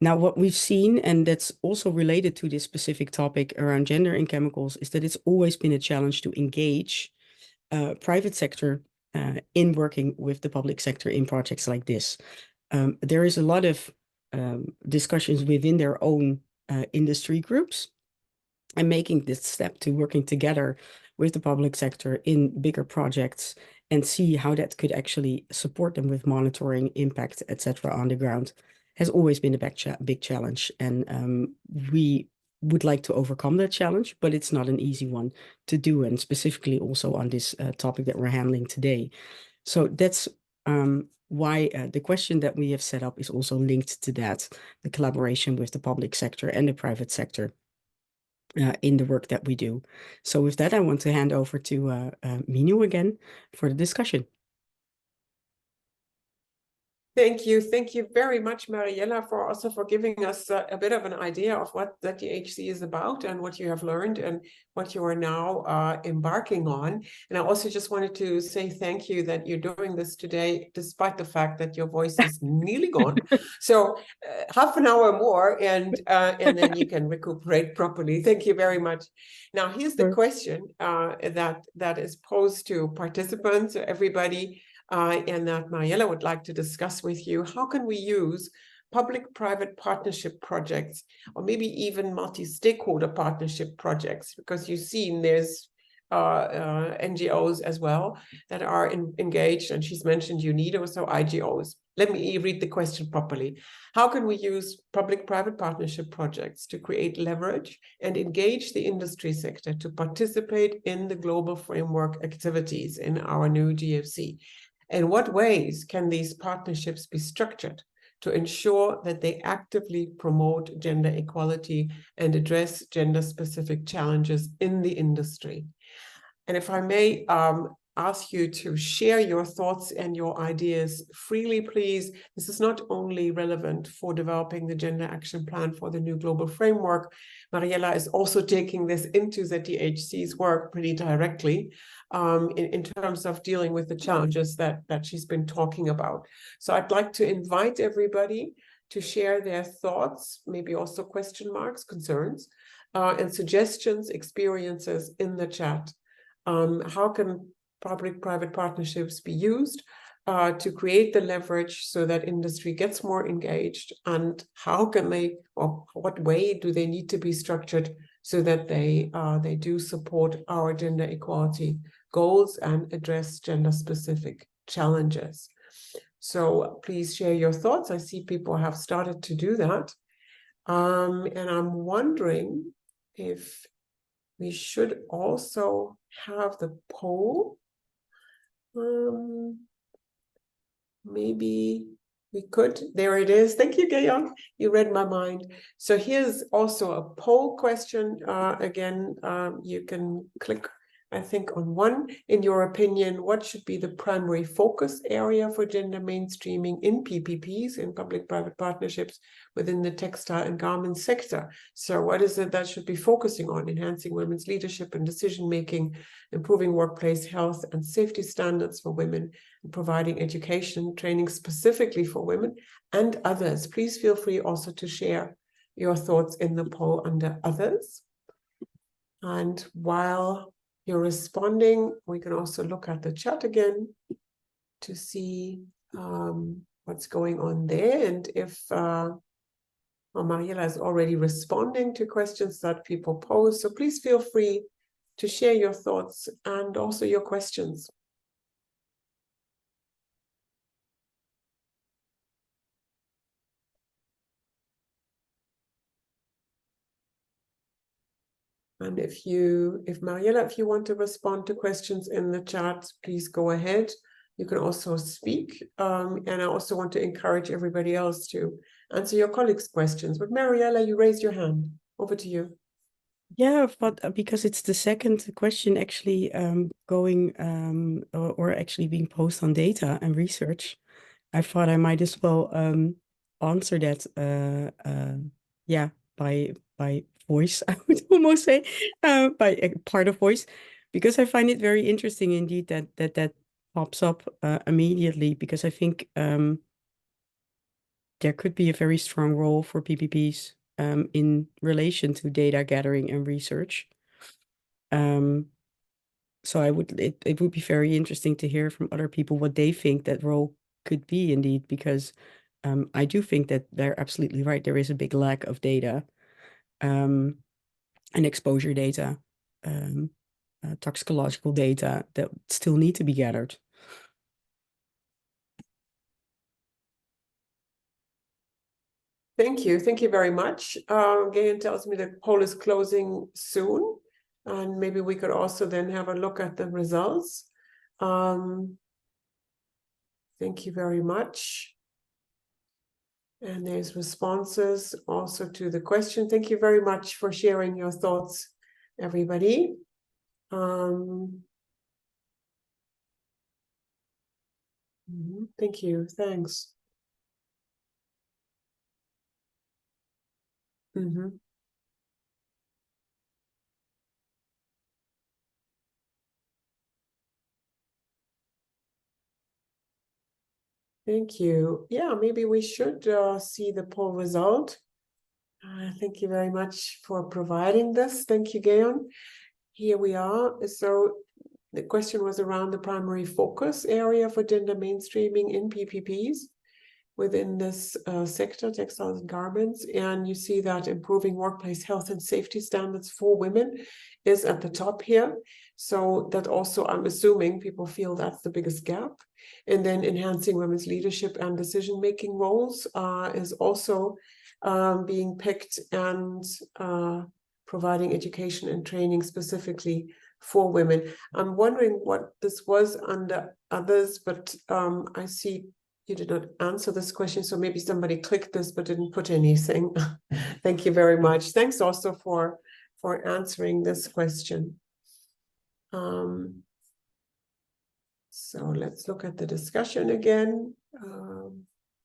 Now, what we've seen, and that's also related to this specific topic around gender in chemicals, is that it's always been a challenge to engage private sector in working with the public sector in projects like this. There is a lot of discussions within their own industry groups, and making this step to working together with the public sector in bigger projects and see how that could actually support them with monitoring, impact, etc. on the ground has always been a big challenge. And we would like to overcome that challenge, but it's not an easy one to do, and specifically also on this topic that we're handling today. So that's why the question that we have set up is also linked to that, the collaboration with the public sector and the private sector in the work that we do. So with that, I want to hand over to Minu again for the discussion. Thank you. Thank you very much, Mariella, for giving us a bit of an idea of what ZDHC is about and what you have learned and what you are now embarking on. And I also just wanted to say thank you that you're doing this today, despite the fact that your voice is nearly gone. So half an hour more, and then you can recuperate properly. Thank you very much. Now, here's the question that is posed to participants, everybody, and that Mariella would like to discuss with you. How can we use public-private partnership projects, or maybe even multi-stakeholder partnership projects? Because you've seen there's NGOs as well that are engaged, and she's mentioned UNIDO, so IGOs. Let me read the question properly. How can we use public-private partnership projects to create leverage and engage the industry sector to participate in the global framework activities in our new GFC? In what ways can these partnerships be structured to ensure that they actively promote gender equality and address gender-specific challenges in the industry? And if I may ask you to share your thoughts and your ideas freely, please. This is not only relevant for developing the gender action plan for the new global framework. Mariella is also taking this into ZDHC's work pretty directly in terms of dealing with the challenges that she's been talking about. So I'd like to invite everybody to share their thoughts, maybe also question marks, concerns, and suggestions, experiences in the chat. How can public-private partnerships be used to create the leverage so that industry gets more engaged, and how can they, or what way do they need to be structured so that they do support our gender equality goals and address gender-specific challenges? So please share your thoughts. I see people have started to do that. And I'm wondering if we should also have the poll. Maybe we could. There it is. Thank you, Georg. You read my mind. So here's also a poll question. Again, you can click I think on one, in your opinion, what should be the primary focus area for gender mainstreaming in PPPs, in public-private partnerships within the textile and garment sector? So what is it that should be focusing on? Enhancing women's leadership and decision-making, improving workplace health and safety standards for women, and providing education training specifically for women and others. Please feel free also to share your thoughts in the poll under others. And while you're responding, we can also look at the chat again to see what's going on there. And if Mariela is already responding to questions that people pose, so please feel free to share your thoughts and also your questions. And if Mariela, if you want to respond to questions in the chat, please go ahead. You can also speak. And I also want to encourage everybody else to answer your colleagues' questions. But Mariela, you raised your hand. Over to you. Yeah, but because it's the second question actually going or actually being posted on data and research, I thought I might as well answer that yeah, by voice, I would almost say, by a part of voice, because I find it very interesting indeed that pops up immediately, because I think there could be a very strong role for PPPs in relation to data gathering and research. So it would be very interesting to hear from other people what they think that role could be indeed, because I do think that they're absolutely right. There is a big lack of data and exposure data, toxicological data that still need to be gathered. Thank you. Thank you very much. Gayan tells me the poll is closing soon, and maybe we could also then have a look at the results. Thank you very much. And there's responses also to the question. Thank you very much for sharing your thoughts, everybody. Thank you. Thanks. Thank you. Yeah, maybe we should see the poll result. Thank you very much for providing this. Thank you, Gayon. Here we are. So the question was around the primary focus area for gender mainstreaming in PPPs within this sector, textiles and garments. And you see that improving workplace health and safety standards for women is at the top here. So that also, I'm assuming people feel that's the biggest gap. And then enhancing women's leadership and decision-making roles is also being picked, and providing education and training specifically for women. I'm wondering what this was under others, but I see you did not answer this question, so maybe somebody clicked this but didn't put anything. Thank you very much. Thanks also for answering this question. So let's look at the discussion again.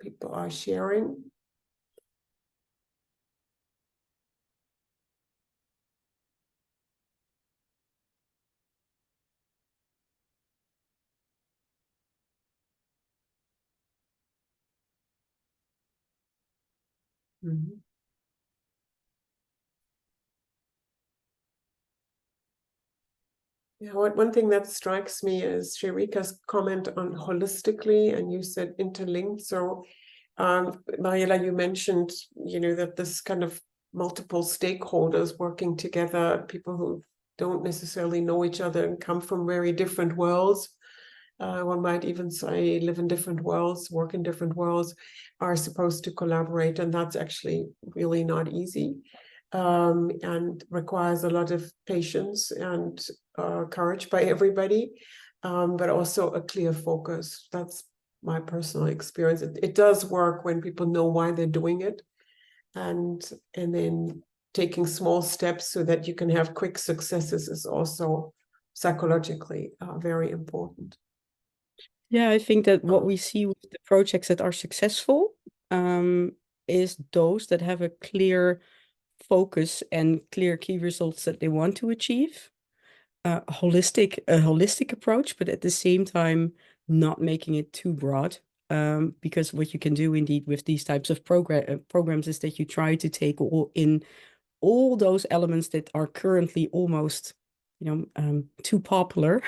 People are sharing. Yeah, one thing that strikes me is Sherika's comment on holistically, and you said interlinked. So, Mariela, you mentioned, that this kind of multiple stakeholders working together, people who don't necessarily know each other and come from very different worlds. One might even say live in different worlds, work in different worlds, are supposed to collaborate, and that's actually really not easy. And requires a lot of patience and courage by everybody, but also a clear focus. That's my personal experience. It does work when people know why they're doing it, and then taking small steps so that you can have quick successes is also psychologically very important. Yeah, I think that what we see with the projects that are successful is those that have a clear focus and clear key results that they want to achieve. A holistic approach, but at the same time, not making it too broad. Because what you can do indeed with these types of programs is that you try to take all those elements that are currently almost, too popular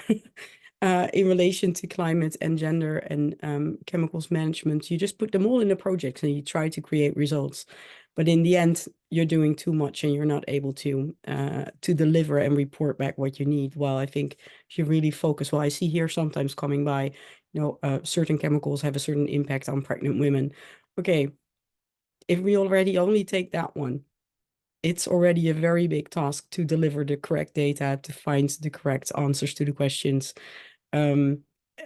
in relation to climate and gender and chemicals management. You just put them all in a project and you try to create results. But in the end, you're doing too much and you're not able to deliver and report back what you need. Well, I think if you really focus, well, I see here sometimes coming by, certain chemicals have a certain impact on pregnant women. Okay, if we already only take that one, it's already a very big task to deliver the correct data, to find the correct answers to the questions,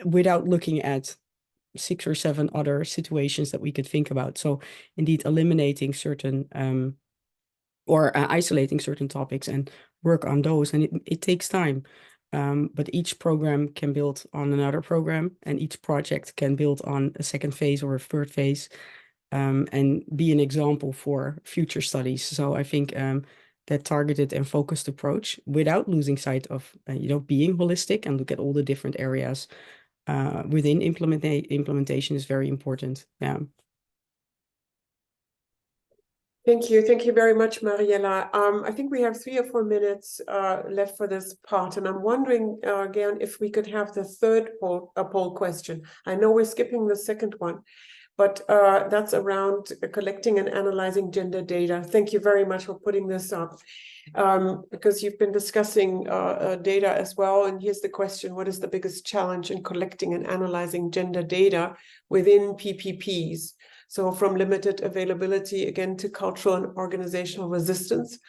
without looking at 6 or 7 other situations that we could think about. So indeed, eliminating certain or isolating certain topics and work on those. And it takes time. But each program can build on another program, and each project can build on a second phase or a third phase, and be an example for future studies. So I think that targeted and focused approach, without losing sight of being holistic and look at all the different areas within implementation, is very important. Yeah. Thank you very much, Mariella. I think we have 3 or 4 minutes left for this part, and I'm wondering again if we could have the third poll question. I know we're skipping the second one, but that's around collecting and analyzing gender data. Thank you very much for putting this up, because you've been discussing data as well. And here's the question: what is the biggest challenge in collecting and analyzing gender data within PPPs? So from limited availability, again, to cultural and organizational resistance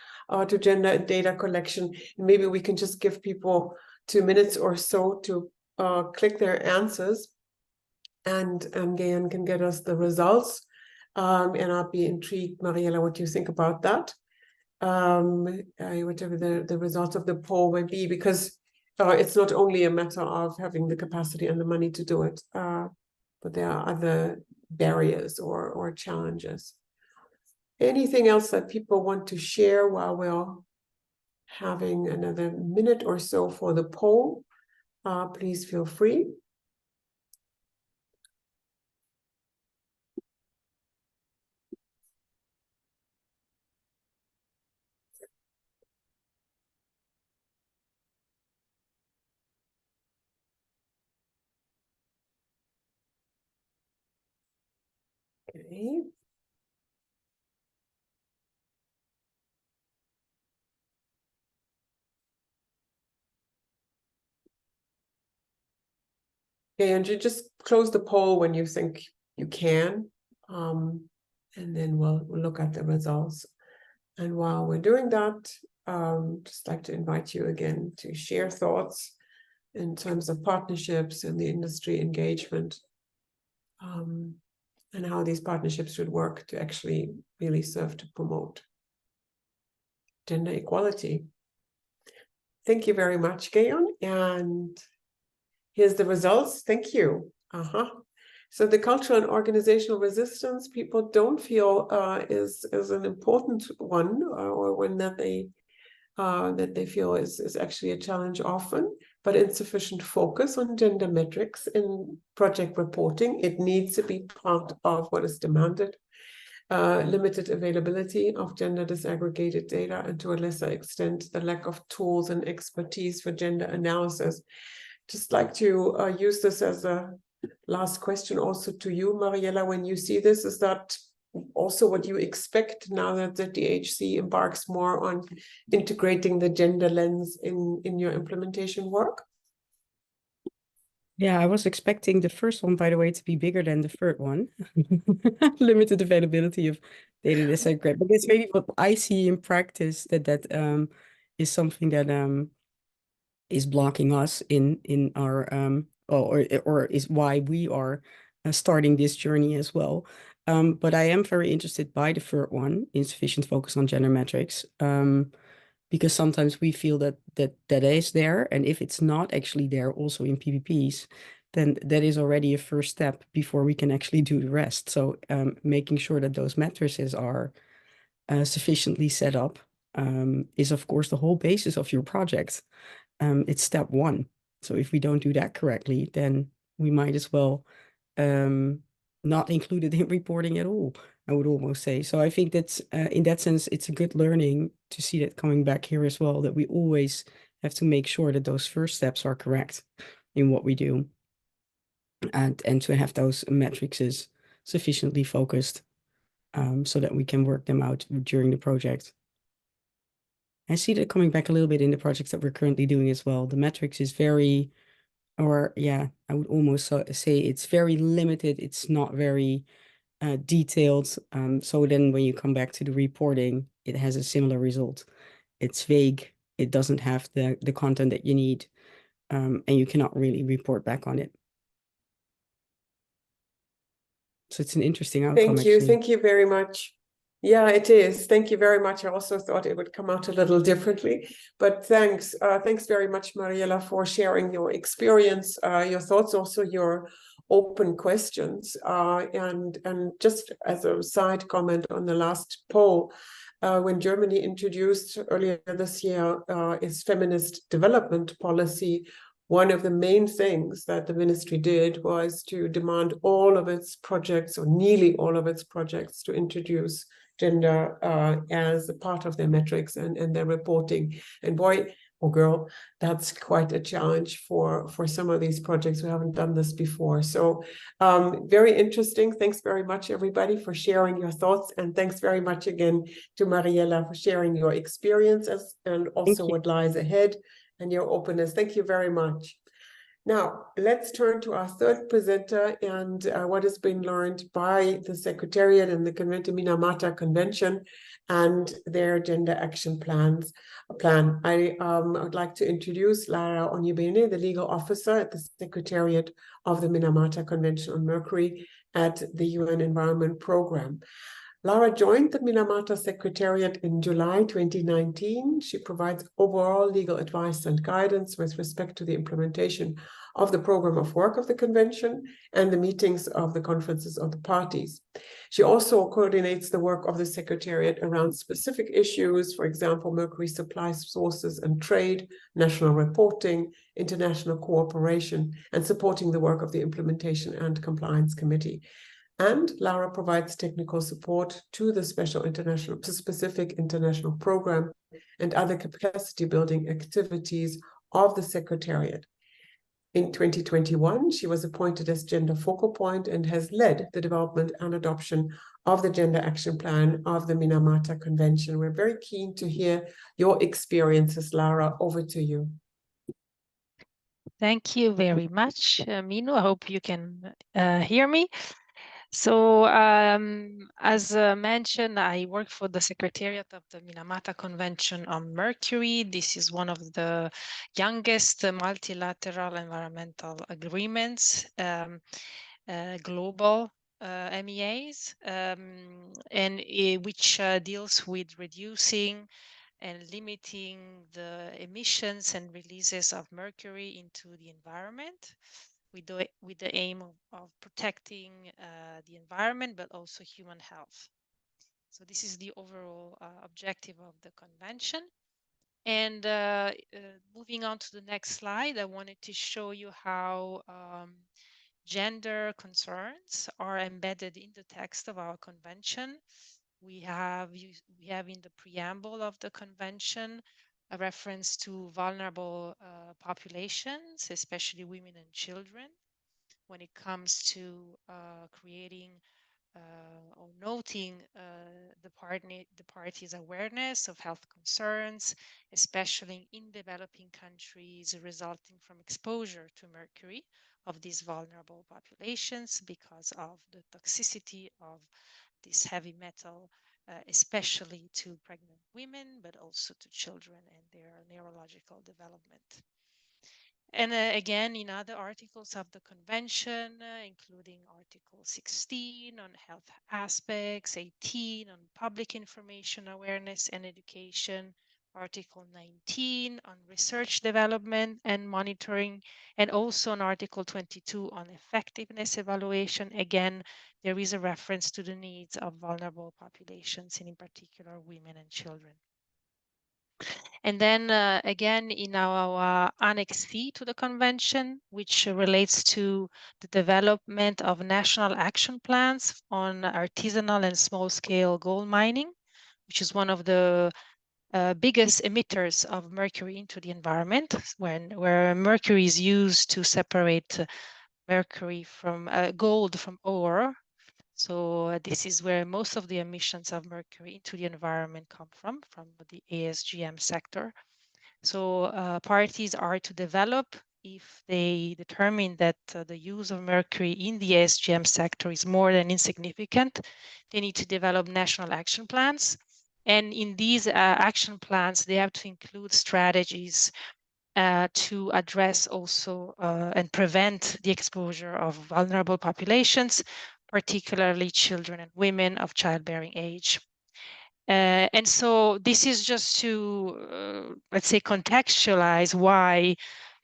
to gender data collection. And maybe we can just give people 2 minutes or so to click their answers. And Gayan can get us the results. And I'll be intrigued, Mariella, what you think about that. Whatever the results of the poll may be, because it's not only a matter of having the capacity and the money to do it, but there are other barriers or challenges. Anything else that people want to share while we're having another minute or so for the poll? Please feel free. Okay. Okay, and you just close the poll when you think you can, and then we'll look at the results. And while we're doing that, just like to invite you again to share thoughts in terms of partnerships and the industry engagement, and how these partnerships should work to actually really serve to promote gender equality. Thank you very much, Gayon. And here's the results. Thank you. So the cultural and organizational resistance, people don't feel is an important one, or one that they feel is actually a challenge often, but insufficient focus on gender metrics in project reporting. It needs to be part of what is demanded. Limited availability of gender disaggregated data, and to a lesser extent, the lack of tools and expertise for gender analysis. Just like to use this as a last question also to you, Mariella. When you see this, is that also what you expect now that the DHC embarks more on integrating the gender lens in your implementation work? Yeah, I was expecting the first one, by the way, to be bigger than the third one. Limited availability of data disaggregate. But that's really what I see in practice, that is something that is blocking us in our or is why we are starting this journey as well. But I am very interested by the third one, insufficient focus on gender metrics. because sometimes we feel that is there, and if it's not actually there also in PPPs, then that is already a first step before we can actually do the rest. So making sure that those matrices are sufficiently set up is of course the whole basis of your project. It's step one. So if we don't do that correctly, then we might as well not include it in reporting at all, I would almost say. So I think that's in that sense, it's a good learning to see that coming back here as well, that we always have to make sure that those first steps are correct in what we do, and to have those metrics sufficiently focused so that we can work them out during the project. I see that coming back a little bit in the projects that we're currently doing as well. The metrics is very, or yeah, I would almost say it's very limited. It's not very detailed. So then when you come back to the reporting, it has a similar result. It's vague. It doesn't have the content that you need, and you cannot really report back on it. So it's an interesting outcome, Thank you. actually. Thank you very much. Yeah, it is. Thank you very much. I also thought it would come out a little differently, but thanks. Thanks very much, Mariella, for sharing your experience, your thoughts, also your open questions. And just as a side comment on the last poll, when Germany introduced earlier this year its feminist development policy, one of the main things that the ministry did was to demand all of its projects, or nearly all of its projects, to introduce gender as a part of their metrics and their reporting. And boy or girl, that's quite a challenge for some of these projects who haven't done this before. So very interesting. Thanks very much, everybody, for sharing your thoughts. And thanks very much again to Mariella for sharing your experiences and also what lies ahead and your openness. Thank you very much. Now, let's turn to our third presenter and what has been learned by the Secretariat and the Minamata Convention and their gender action plan. I would like to introduce Lara Onyebene, the legal officer at the Secretariat of the Minamata Convention on Mercury at the UN Environment Programme. Lara joined the Minamata Secretariat in July 2019. She provides overall legal advice and guidance with respect to the implementation of the program of work of the convention and the meetings of the conferences of the parties. She also coordinates the work of the Secretariat around specific issues, for example, mercury supply sources and trade, national reporting, international cooperation, and supporting the work of the Implementation and Compliance Committee. And Lara provides technical support to the specific international program and other capacity building activities of the Secretariat. In 2021, she was appointed as gender focal point and has led the development and adoption of the gender action plan of the Minamata Convention. We're very keen to hear your experiences, Lara. Over to you. Thank you very much, Minu. I hope you can hear me. So as mentioned, I work for the Secretariat of the Minamata Convention on Mercury. This is one of the youngest multilateral environmental agreements, global MEAs, and which deals with reducing and limiting the emissions and releases of mercury into the environment, with the aim of protecting the environment, but also human health. So this is the overall objective of the convention. And moving on to the next slide, I wanted to show you how gender concerns are embedded in the text of our convention. We have in the preamble of the convention a reference to vulnerable populations, especially women and children, when it comes to creating or noting the party's awareness of health concerns, especially in developing countries resulting from exposure to mercury of these vulnerable populations because of the toxicity of this heavy metal, especially to pregnant women, but also to children and their neurological development. And again, in other articles of the convention, including Article 16 on health aspects, 18 on public information awareness and education, Article 19 on research development and monitoring, and also on Article 22 on effectiveness evaluation. Again, there is a reference to the needs of vulnerable populations, and in particular women and children. And then again, in our Annex C to the convention, which relates to the development of national action plans on artisanal and small-scale gold mining, which is one of the biggest emitters of mercury into the environment, where mercury is used to separate mercury from gold from ore. So this is where most of the emissions of mercury into the environment come from the ASGM sector. So parties are to develop, if they determine that the use of mercury in the ASGM sector is more than insignificant, they need to develop national action plans. And in these action plans, they have to include strategies to address also and prevent the exposure of vulnerable populations, particularly children and women of childbearing age. And so this is just to, let's say, contextualize why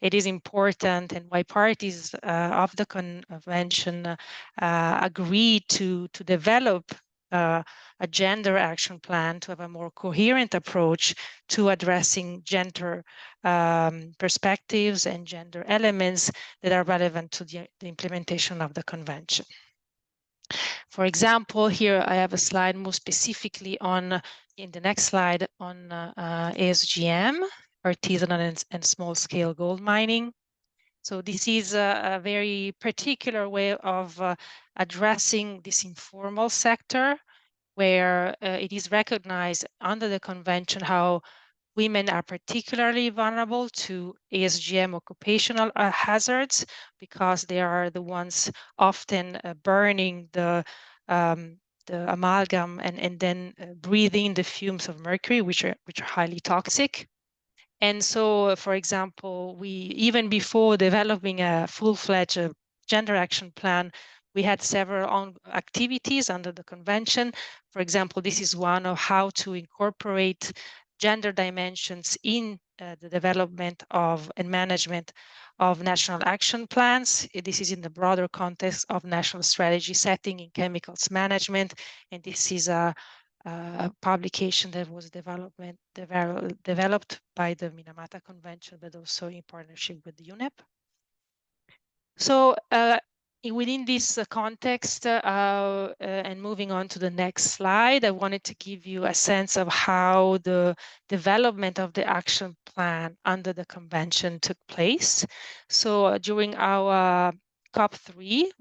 it is important and why parties of the convention agreed to develop a gender action plan to have a more coherent approach to addressing gender perspectives and gender elements that are relevant to the implementation of the convention. For example, here I have a slide more specifically on, in the next slide, on ASGM, artisanal and small-scale gold mining. So this is a very particular way of addressing this informal sector, where it is recognized under the convention how women are particularly vulnerable to ASGM occupational hazards, because they are the ones often burning the amalgam and then breathing the fumes of mercury, which are highly toxic. And so, for example, we, even before developing a full-fledged gender action plan, we had several activities under the convention. For example, this is one of how to incorporate gender dimensions in the development of and management of national action plans. This is in the broader context of national strategy setting in chemicals management. And this is a publication that was developed by the Minamata Convention, but also in partnership with the UNEP. So within this context, and moving on to the next slide, I wanted to give you a sense of how the development of the action plan under the convention took place. So during our COP3,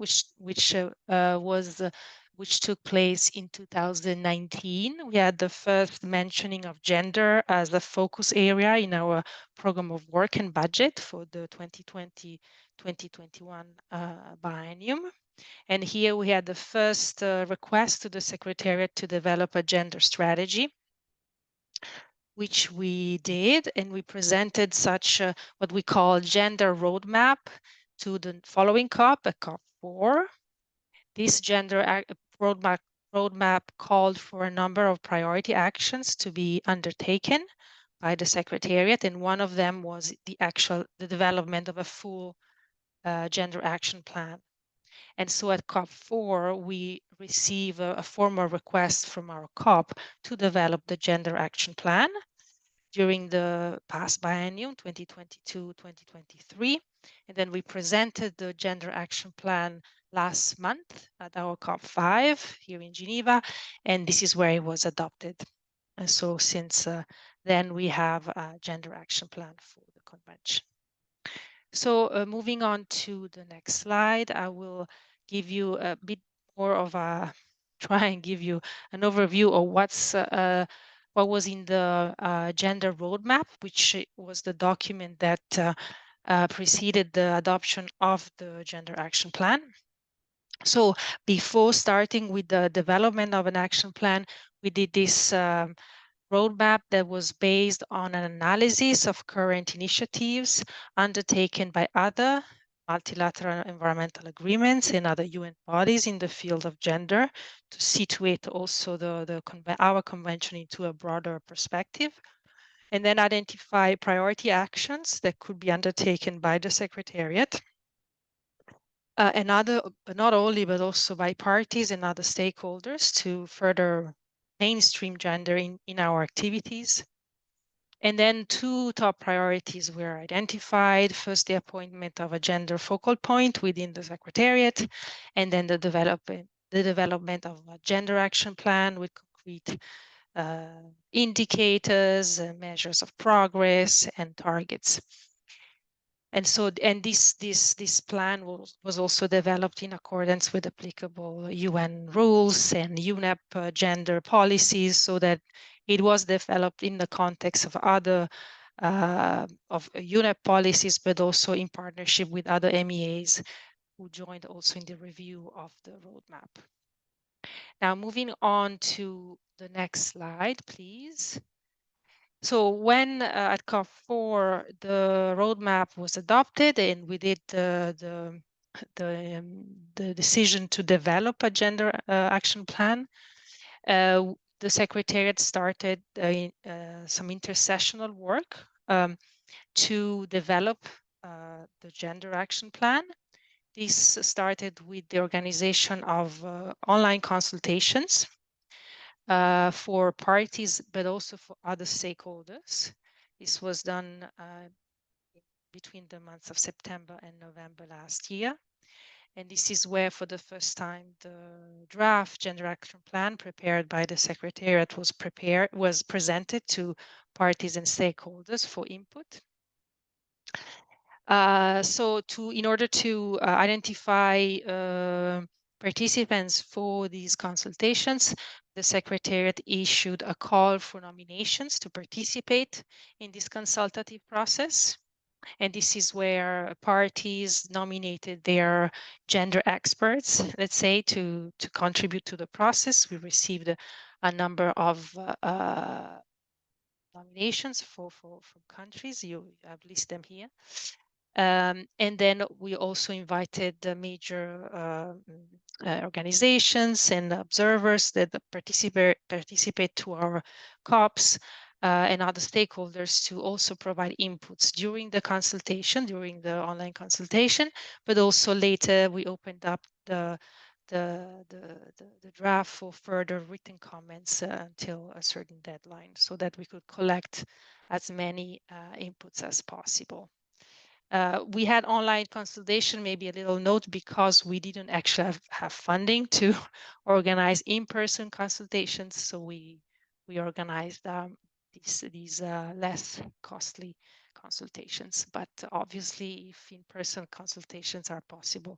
which took place in 2019. We had the first mentioning of gender as a focus area in our program of work and budget for the 2020-2021 biennium. And here we had the first request to the Secretariat to develop a gender strategy, which we did, and we presented such what we call gender roadmap to the following COP, COP4. This gender roadmap called for a number of priority actions to be undertaken by the Secretariat, and one of them was the development of a full gender action plan. And so at COP4, we receive a formal request from our COP to develop the gender action plan during the past biennium, 2022-2023. And then we presented the gender action plan last month at our COP5 here in Geneva, and this is where it was adopted. And so since then, we have a gender action plan for the convention. So moving on to the next slide, I will give you a bit more of a, try and give you an overview of what was in the gender roadmap, which was the document that preceded the adoption of the gender action plan. So before starting with the development of an action plan, we did this roadmap that was based on an analysis of current initiatives undertaken by other multilateral environmental agreements and other UN bodies in the field of gender, to situate also our convention into a broader perspective. and then identify priority actions that could be undertaken by the Secretariat. And not only, but also by parties and other stakeholders to further mainstream gender in our activities. And then 2 top priorities were identified. First, the appointment of a gender focal point within the Secretariat, and then the development of a gender action plan with concrete indicators, measures of progress, and targets. And so, and this plan was also developed in accordance with applicable UN rules and UNEP gender policies, so that it was developed in the context of other of UNEP policies, but also in partnership with other MEAs who joined also in the review of the roadmap. Now, moving on to the next slide, please. So when at COP4 the roadmap was adopted, and we did the decision to develop a gender action plan, the Secretariat started some intersessional work to develop the gender action plan. This started with the organization of online consultations for parties, but also for other stakeholders. This was done between the months of September and November last year. And this is where, for the first time, the draft gender action plan prepared by the Secretariat was presented to parties and stakeholders for input. So in order to identify participants for these consultations, the Secretariat issued a call for nominations to participate in this consultative process. And this is where parties nominated their gender experts, let's say, to contribute to the process. We received a number of nominations from countries. I've listed them here. And then we also invited the major organizations and observers that participate to our COPs and other stakeholders to also provide inputs during the consultation, during the online consultation, but also later we opened up the draft for further written comments until a certain deadline, so that we could collect as many inputs as possible. We had online consultation, maybe a little note, because we didn't actually have funding to organize in-person consultations. So we organized these less costly consultations. But obviously, if in-person consultations are possible,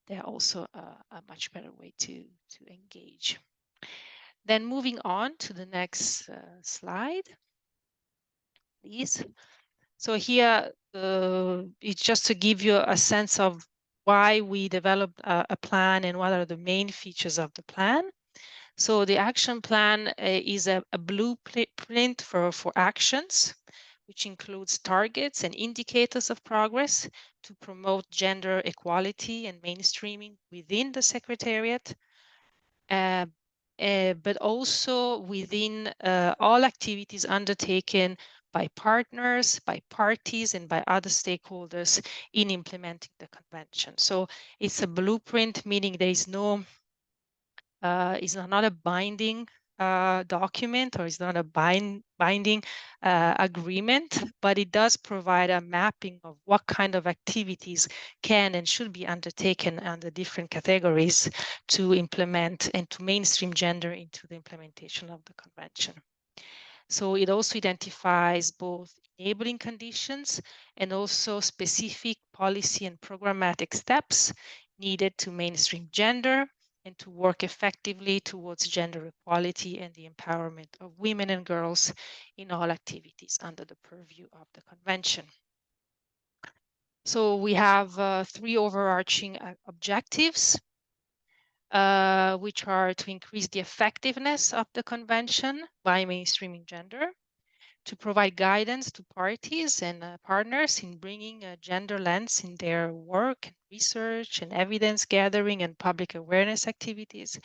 they're also a much better way to engage. Then moving on to the next slide, please. So here, it's just to give you a sense of why we developed a plan and what are the main features of the plan. So the action plan is a blueprint for actions, which includes targets and indicators of progress to promote gender equality and mainstreaming within the Secretariat, but also within all activities undertaken by partners, by parties, and by other stakeholders in implementing the convention. So it's a blueprint, meaning there is no, it's not a binding document, or it's not a binding agreement, but it does provide a mapping of what kind of activities can and should be undertaken under different categories to implement and to mainstream gender into the implementation of the convention. So it also identifies both enabling conditions and also specific policy and programmatic steps needed to mainstream gender and to work effectively towards gender equality and the empowerment of women and girls in all activities under the purview of the convention. So we have 3 overarching objectives, which are to increase the effectiveness of the convention by mainstreaming gender, to provide guidance to parties and partners in bringing a gender lens in their work, research, and evidence gathering and public awareness activities,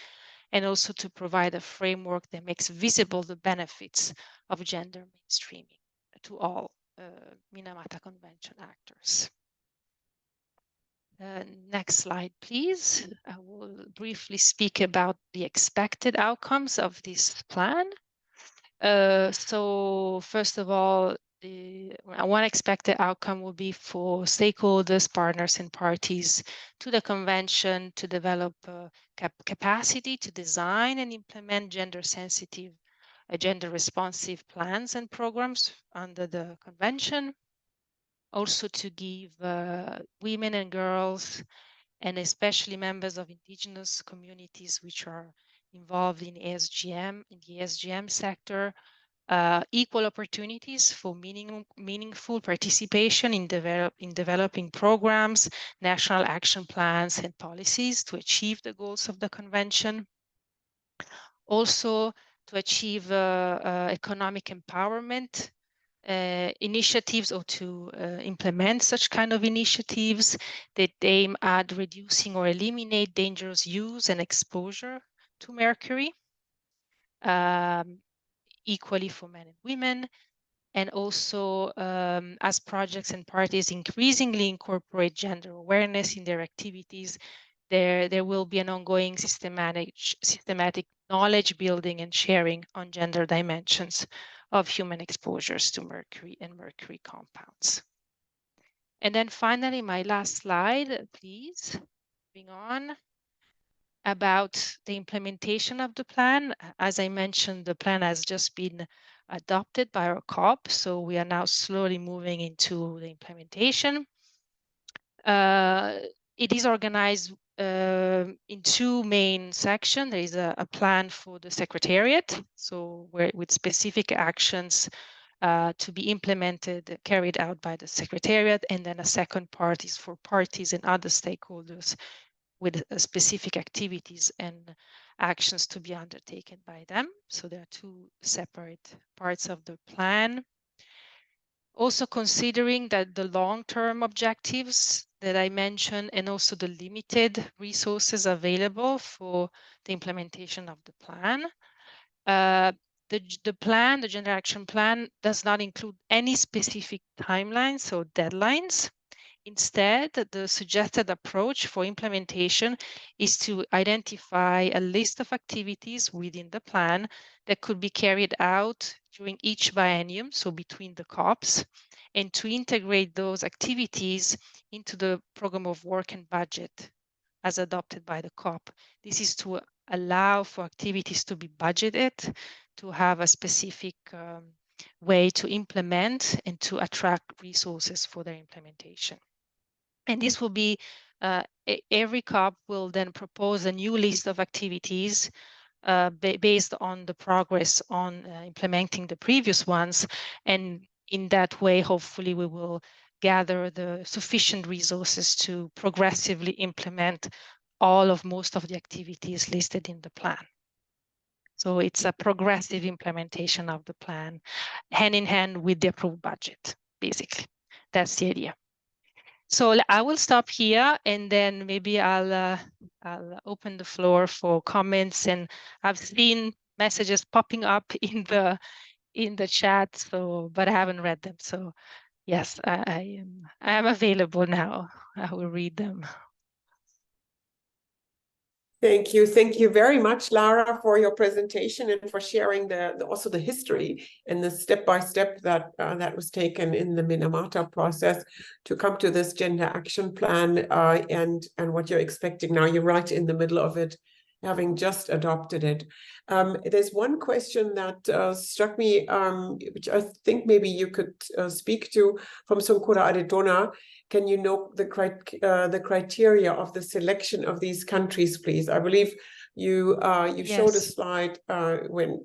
and also to provide a framework that makes visible the benefits of gender mainstreaming. to all Minamata Convention actors. Next slide, please. I will briefly speak about the expected outcomes of this plan. So first of all, one expected outcome will be for stakeholders, partners, and parties to the convention to develop capacity to design and implement gender-sensitive, gender-responsive plans and programs under the convention. Also to give women and girls, and especially members of indigenous communities which are involved in ASGM, in the ASGM sector, equal opportunities for meaningful participation in developing programs, national action plans, and policies to achieve the goals of the convention. Also, to achieve economic empowerment initiatives, or to implement such kind of initiatives that aim at reducing or eliminate dangerous use and exposure to mercury, equally for men and women. And also, as projects and parties increasingly incorporate gender awareness in their activities, there will be an ongoing systematic knowledge building and sharing on gender dimensions of human exposures to mercury and mercury compounds. And then finally, my last slide, please. Moving on about the implementation of the plan. As I mentioned, the plan has just been adopted by our COP, so we are now slowly moving into the implementation. It is organized in two main sections. There is a plan for the Secretariat, so with specific actions to be implemented, carried out by the Secretariat, and then a second part is for parties and other stakeholders with specific activities and actions to be undertaken by them. So there are two separate parts of the plan. Also considering that the long-term objectives that I mentioned, and also the limited resources available for the implementation of the plan. The plan, the Gender Action Plan, does not include any specific timelines or deadlines. Instead, the suggested approach for implementation is to identify a list of activities within the plan that could be carried out during each biennium, so between the COPs, and to integrate those activities into the program of work and budget as adopted by the COP. This is to allow for activities to be budgeted, to have a specific way to implement and to attract resources for their implementation. And this will be, every COP will then propose a new list of activities based on the progress on implementing the previous ones. And in that way, hopefully we will gather the sufficient resources to progressively implement most of the activities listed in the plan. So it's a progressive implementation of the plan, hand in hand with the approved budget, basically. That's the idea. So I will stop here, and then maybe I'll open the floor for comments. And I've seen messages popping up in the chat, so but I haven't read them. So yes, I am available now. I will read them. Thank you. Thank you very much, Lara, for your presentation and for sharing also the history and the step-by-step that that was taken in the Minamata process to come to this gender action plan and what you're expecting now. You're right in the middle of it, having just adopted it. There's one question that struck me, which I think maybe you could speak to from Sonkura Adetona. Can you note the criteria of the selection of these countries, please? I believe you Yes. showed a slide when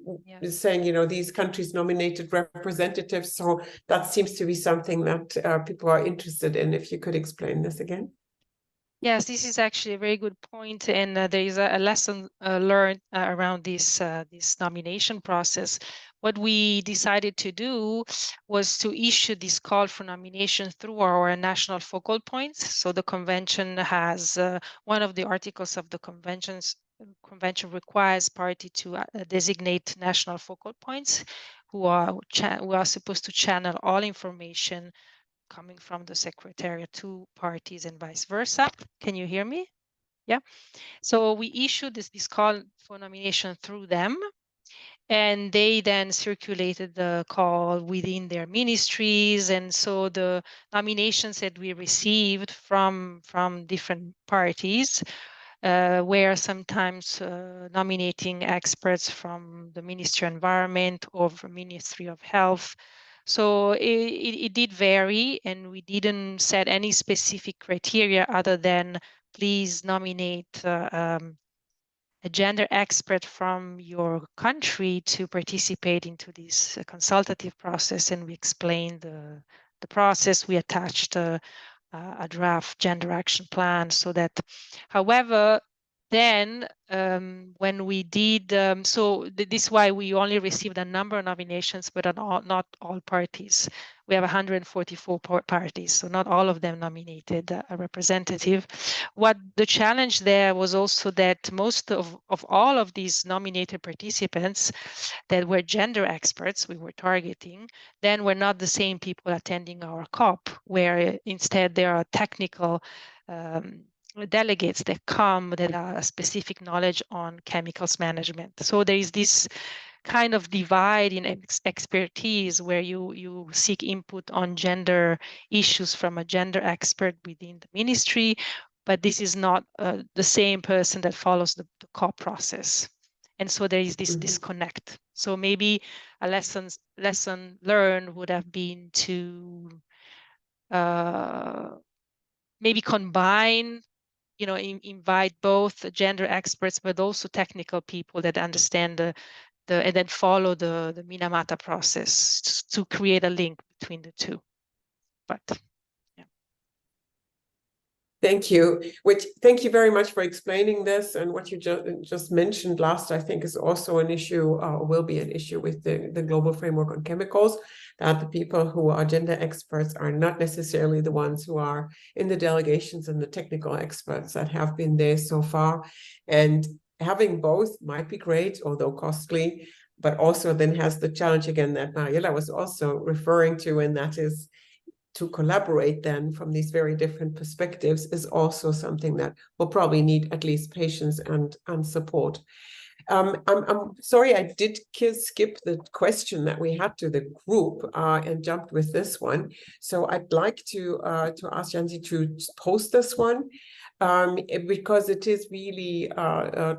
saying, you know, these countries nominated representatives. So that seems to be something that people are interested in. If you could explain this again. Yes, this is actually a very good point, and there is a lesson learned around this nomination process. What we decided to do was to issue this call for nomination through our national focal points. So the convention has one of the articles of the convention requires party to designate national focal points. who are supposed to channel all information coming from the secretariat to parties and vice versa. Can you hear me? Yeah. So we issued this call for nomination through them, and they then circulated the call within their ministries. And so the nominations that we received from different parties were sometimes nominating experts from the Ministry of Environment or from Ministry of Health. So it did vary, and we didn't set any specific criteria other than please nominate a gender expert from your country to participate into this consultative process. And we explained the process. We attached a draft gender action plan so that, however, then when we did, this is why we only received a number of nominations, but not all parties. We have 144 parties, so not all of them nominated a representative. What the challenge there was also that most of all of these nominated participants that were gender experts we were targeting, then were not the same people attending our COP, where instead there are technical delegates that come that are specific knowledge on chemicals management. So there is this kind of divide in expertise where you seek input on gender issues from a gender expert within the ministry, but this is not the same person that follows the COP process. And so there is this disconnect. So maybe a lesson learned would have been to maybe combine, invite both gender experts, but also technical people that understand and then follow the Minamata process to create a link between the two. But yeah. Thank you. Thank you very much for explaining this. And what you just mentioned last, I think, is also an issue, will be an issue with the global framework on chemicals, that the people who are gender experts are not necessarily the ones who are in the delegations and the technical experts that have been there so far. And having both might be great, although costly, but also then has the challenge again that Mariela was also referring to, and that is to collaborate then from these very different perspectives is also something that will probably need at least patience and support. I'm sorry, I did skip the question that we had to the group and jumped with this one. So I'd like to ask Janzi to post this one because it is really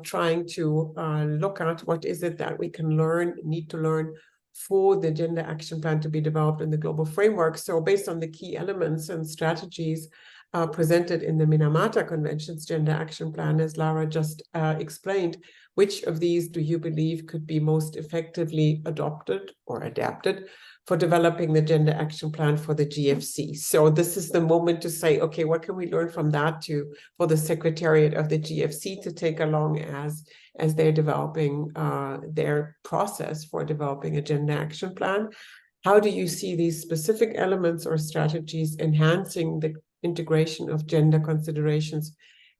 trying to look at what is it that we can need to learn for the gender action plan to be developed in the global framework. So based on the key elements and strategies presented in the Minamata Convention's gender action plan, as Lara just explained, which of these do you believe could be most effectively adopted or adapted for developing the gender action plan for the GFC? So this is the moment to say, okay, what can we learn from that for the Secretariat of the GFC to take along as they're developing their process for developing a gender action plan? How do you see these specific elements or strategies enhancing the integration of gender considerations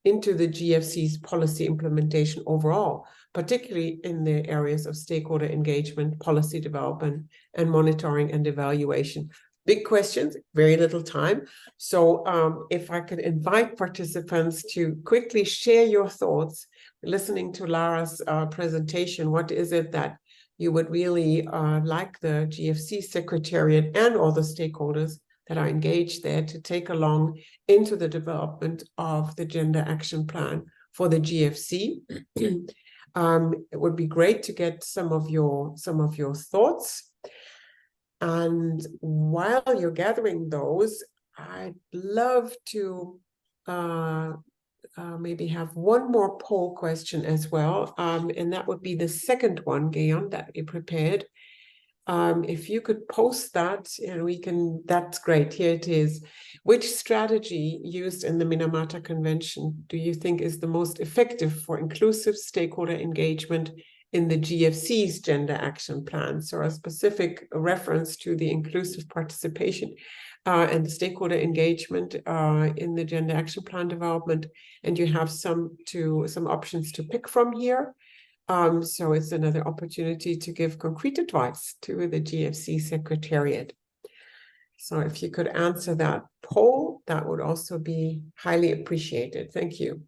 into the GFC's policy implementation overall, particularly in the areas of stakeholder engagement, policy development, and monitoring and evaluation? Big questions, very little time. So if I could invite participants to quickly share your thoughts, listening to Lara's presentation, what is it that you would really like the GFC Secretariat and all the stakeholders that are engaged there to take along into the development of the gender action plan for the GFC? It would be great to get some of your thoughts. And while you're gathering those, I'd love to maybe have one more poll question as well. And that would be the second one, Guillaume, that we prepared. If you could post that and that's great. Here it is. Which strategy used in the Minamata Convention do you think is the most effective for inclusive stakeholder engagement in the GFC's gender action plan? So a specific reference to the inclusive participation and the stakeholder engagement in the gender action plan development. And you have some options to pick from here. So it's another opportunity to give concrete advice to the GFC Secretariat. So if you could answer that poll, that would also be highly appreciated. Thank you.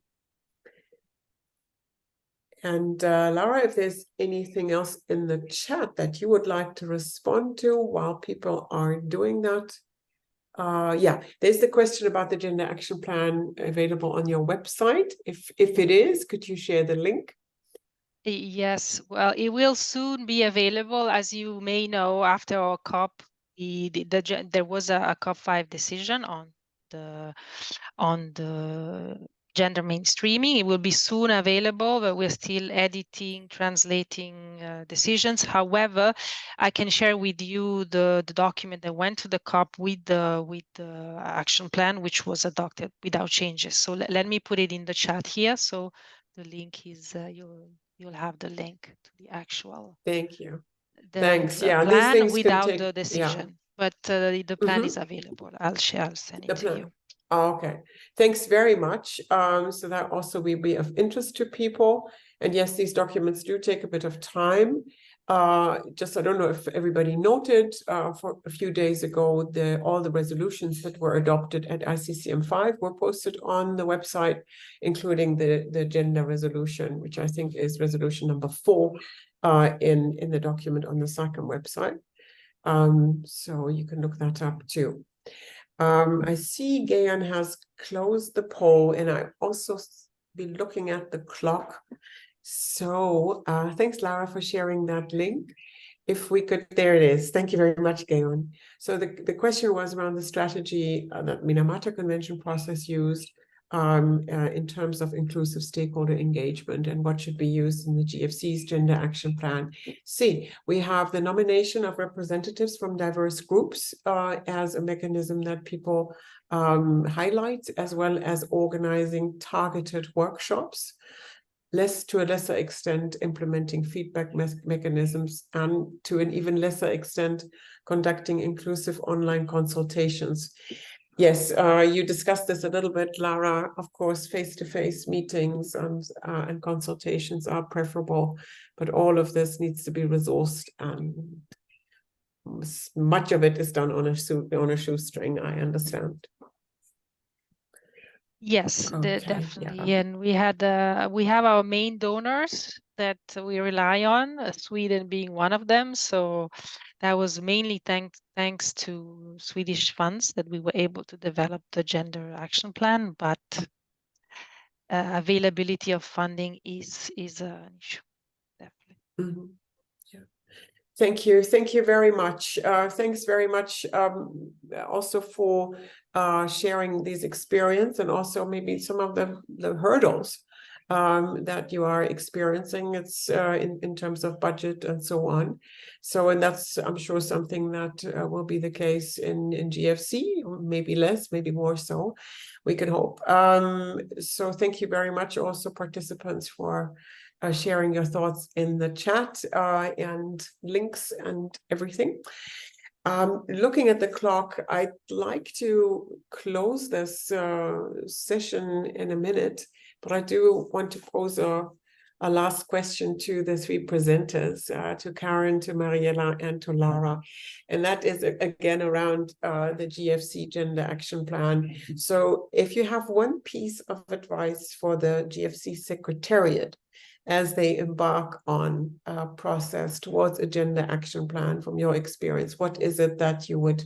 And Laura, if there's anything else in the chat that you would like to respond to while people are doing that. Yeah, there's the question about the Gender Action Plan available on your website. If it is, could you share the link? Yes, well, it will soon be available. As you may know, after our COP, there was a COP5 decision on the gender mainstreaming. It will be soon available, but we're still editing, translating decisions. However, I can share with you the document that went to the COP with the action plan, which was adopted without changes. So let me put it in the chat here. So the link is you'll have the link to the actual. Thank you. The Thanks. Yeah, these plan things can without take, the decision, yeah. but the plan is available. I'll send it to you. Oh, okay, thanks very much. So that also will be of interest to people. And yes, these documents do take a bit of time. Just I don't know if everybody noted, for a few days ago, all the resolutions that were adopted at ICCM5 were posted on the website, including the gender resolution, which I think is resolution number 4 in the document on the SACM website. So you can look that up too. I see Gayan has closed the poll, and I also been looking at the clock. So thanks, Lara, for sharing that link. If we could, there it is. Thank you very much, Gayon. So the question was around the strategy that Minamata Convention process used in terms of inclusive stakeholder engagement and what should be used in the GFC's Gender Action Plan. See, we have the nomination of representatives from diverse groups as a mechanism that people highlight, as well as organizing targeted workshops. To a lesser extent, implementing feedback mechanisms, and to an even lesser extent, conducting inclusive online consultations. Yes, you discussed this a little bit, Lara. Of course, face-to-face meetings and consultations are preferable, but all of this needs to be resourced, and much of it is done on a shoestring, I understand. Yes, Okay, definitely. yeah. And we have our main donors that we rely on, Sweden being one of them. So that was mainly thanks to Swedish funds that we were able to develop the Gender Action Plan, but availability of funding is an issue, definitely. Mm-hmm. Yeah. Thank you very much. Thanks very much also for sharing these experience, and also maybe some of the hurdles that you are experiencing. It's in terms of budget and so on. So, and that's, I'm sure, something that will be the case in GFC, or maybe less, maybe more so, we can hope. So thank you very much also, participants, for sharing your thoughts in the chat and links and everything. Looking at the clock, I'd like to close this session in a minute, but I do want to pose a last question to the 3 presenters, to Karen, to Mariella, and to Lara. And that is, again, around the GFC Gender Action Plan. So if you have one piece of advice for the GFC Secretariat as they embark on a process towards a gender action plan, from your experience, what is it that you would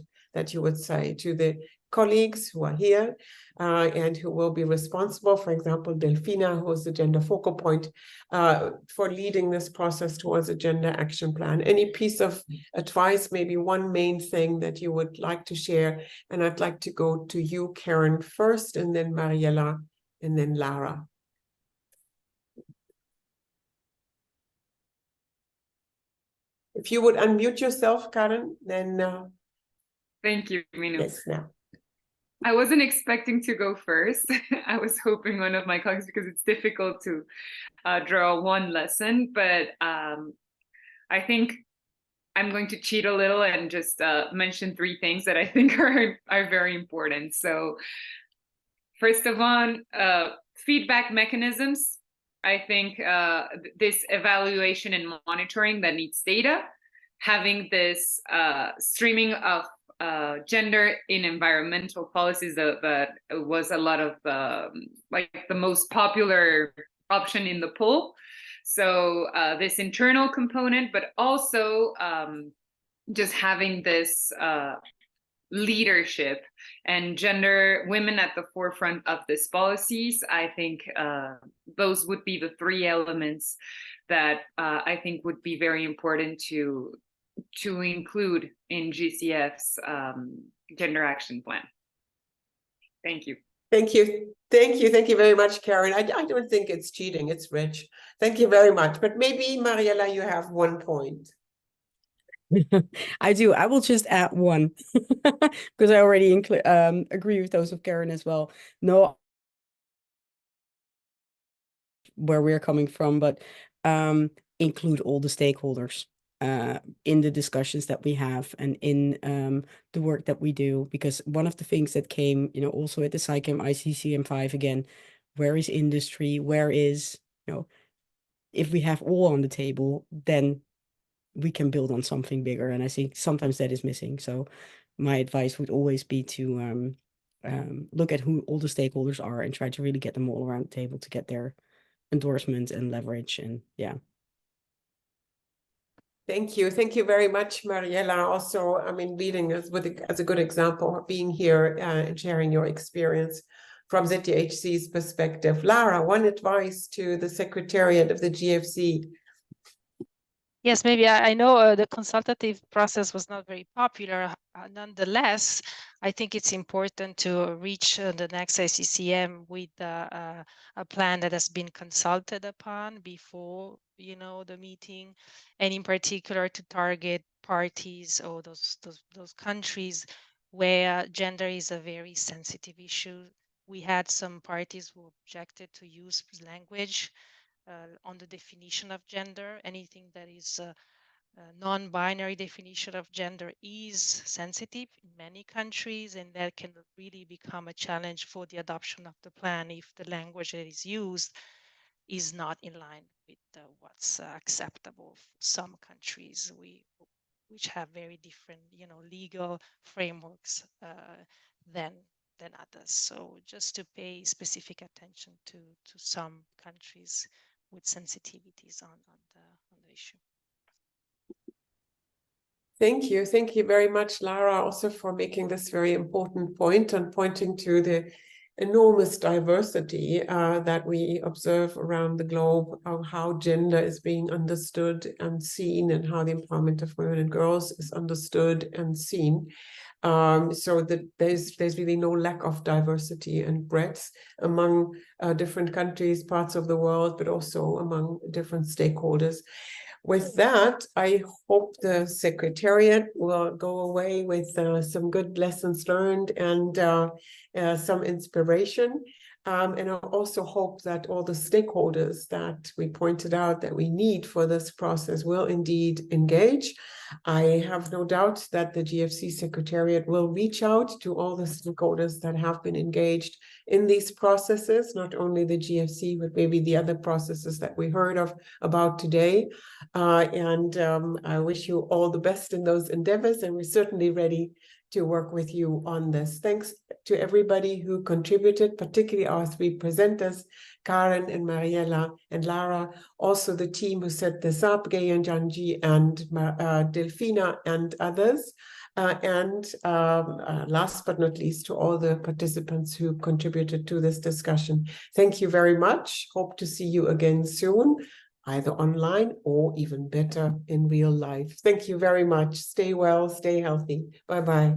say to the colleagues who are here and who will be responsible, for example, Delfina, who is the gender focal point, for leading this process towards a gender action plan? Any piece of advice, maybe one main thing that you would like to share? And I'd like to go to you, Karen, first, and then Mariella, and then Lara. If you would unmute yourself, Karen, then... Thank you, Minu. Yes, now. I wasn't expecting to go first. I was hoping one of my colleagues, because it's difficult to draw one lesson, but I think I'm going to cheat a little and just mention 3 things that I think are very important. So first of all, feedback mechanisms. I think this evaluation and monitoring that needs data, having this streaming of gender in environmental policies that was a lot of like the most popular option in the poll. So this internal component, but also just having this leadership and women at the forefront of these policies. I think those would be the three elements that I think would be very important to include in GCF's gender action plan. Thank you. Thank you. Thank you. Thank you very much, Karen. I don't think it's cheating. It's rich. Thank you very much. But maybe, Mariella, you have one point. I do. I will just add one because I already agree with those of Karen as well. No, where we're coming from, but include all the stakeholders in the discussions that we have and in the work that we do. Because one of the things that came, also at the SciChem ICCM5 again, where is industry? Where is, if we have all on the table, then we can build on something bigger. And I think sometimes that is missing. So my advice would always be to look at who all the stakeholders are and try to really get them all around the table to get their endorsement and leverage. And yeah. Thank you. Thank you very much, Mariella. Also, I mean, leading us as a good example of being here and sharing your experience from ZTHC's perspective. Lara, one advice to the Secretariat of the GFC. Yes, maybe I know the consultative process was not very popular. Nonetheless, I think it's important to reach the next ICCM with a plan that has been consulted upon before, the meeting, and in particular to target parties or those countries where gender is a very sensitive issue. We had some parties who objected to use language on the definition of gender. Anything that is a non-binary definition of gender is sensitive in many countries, and that can really become a challenge for the adoption of the plan if the language that is used is not in line with what's acceptable for some countries which have very different legal frameworks than others. So just to pay specific attention to some countries with sensitivities on the issue. Thank you. Thank you very much, Lara, also for making this very important point and pointing to the enormous diversity that we observe around the globe of how gender is being understood and seen, and how the empowerment of women and girls is understood and seen. So that there's really no lack of diversity and breadth among different countries, parts of the world, but also among different stakeholders. With that, I hope the Secretariat will go away with some good lessons learned and some inspiration. And I also hope that all the stakeholders that we pointed out that we need for this process will indeed engage. I have no doubt that the GFC Secretariat will reach out to all the stakeholders that have been engaged in these processes, not only the GFC, but maybe the other processes that we heard about today. I wish you all the best in those endeavors, and we're certainly ready to work with you on this. Thanks to everybody who contributed, particularly our three presenters, Karen and Mariella and Lara, also the team who set this up, Gay and Janji and Delfina and others. Last but not least, to all the participants who contributed to this discussion. Thank you very much. Hope to see you again soon, either online or even better in real life. Thank you very much. Stay well, stay healthy. Bye-bye.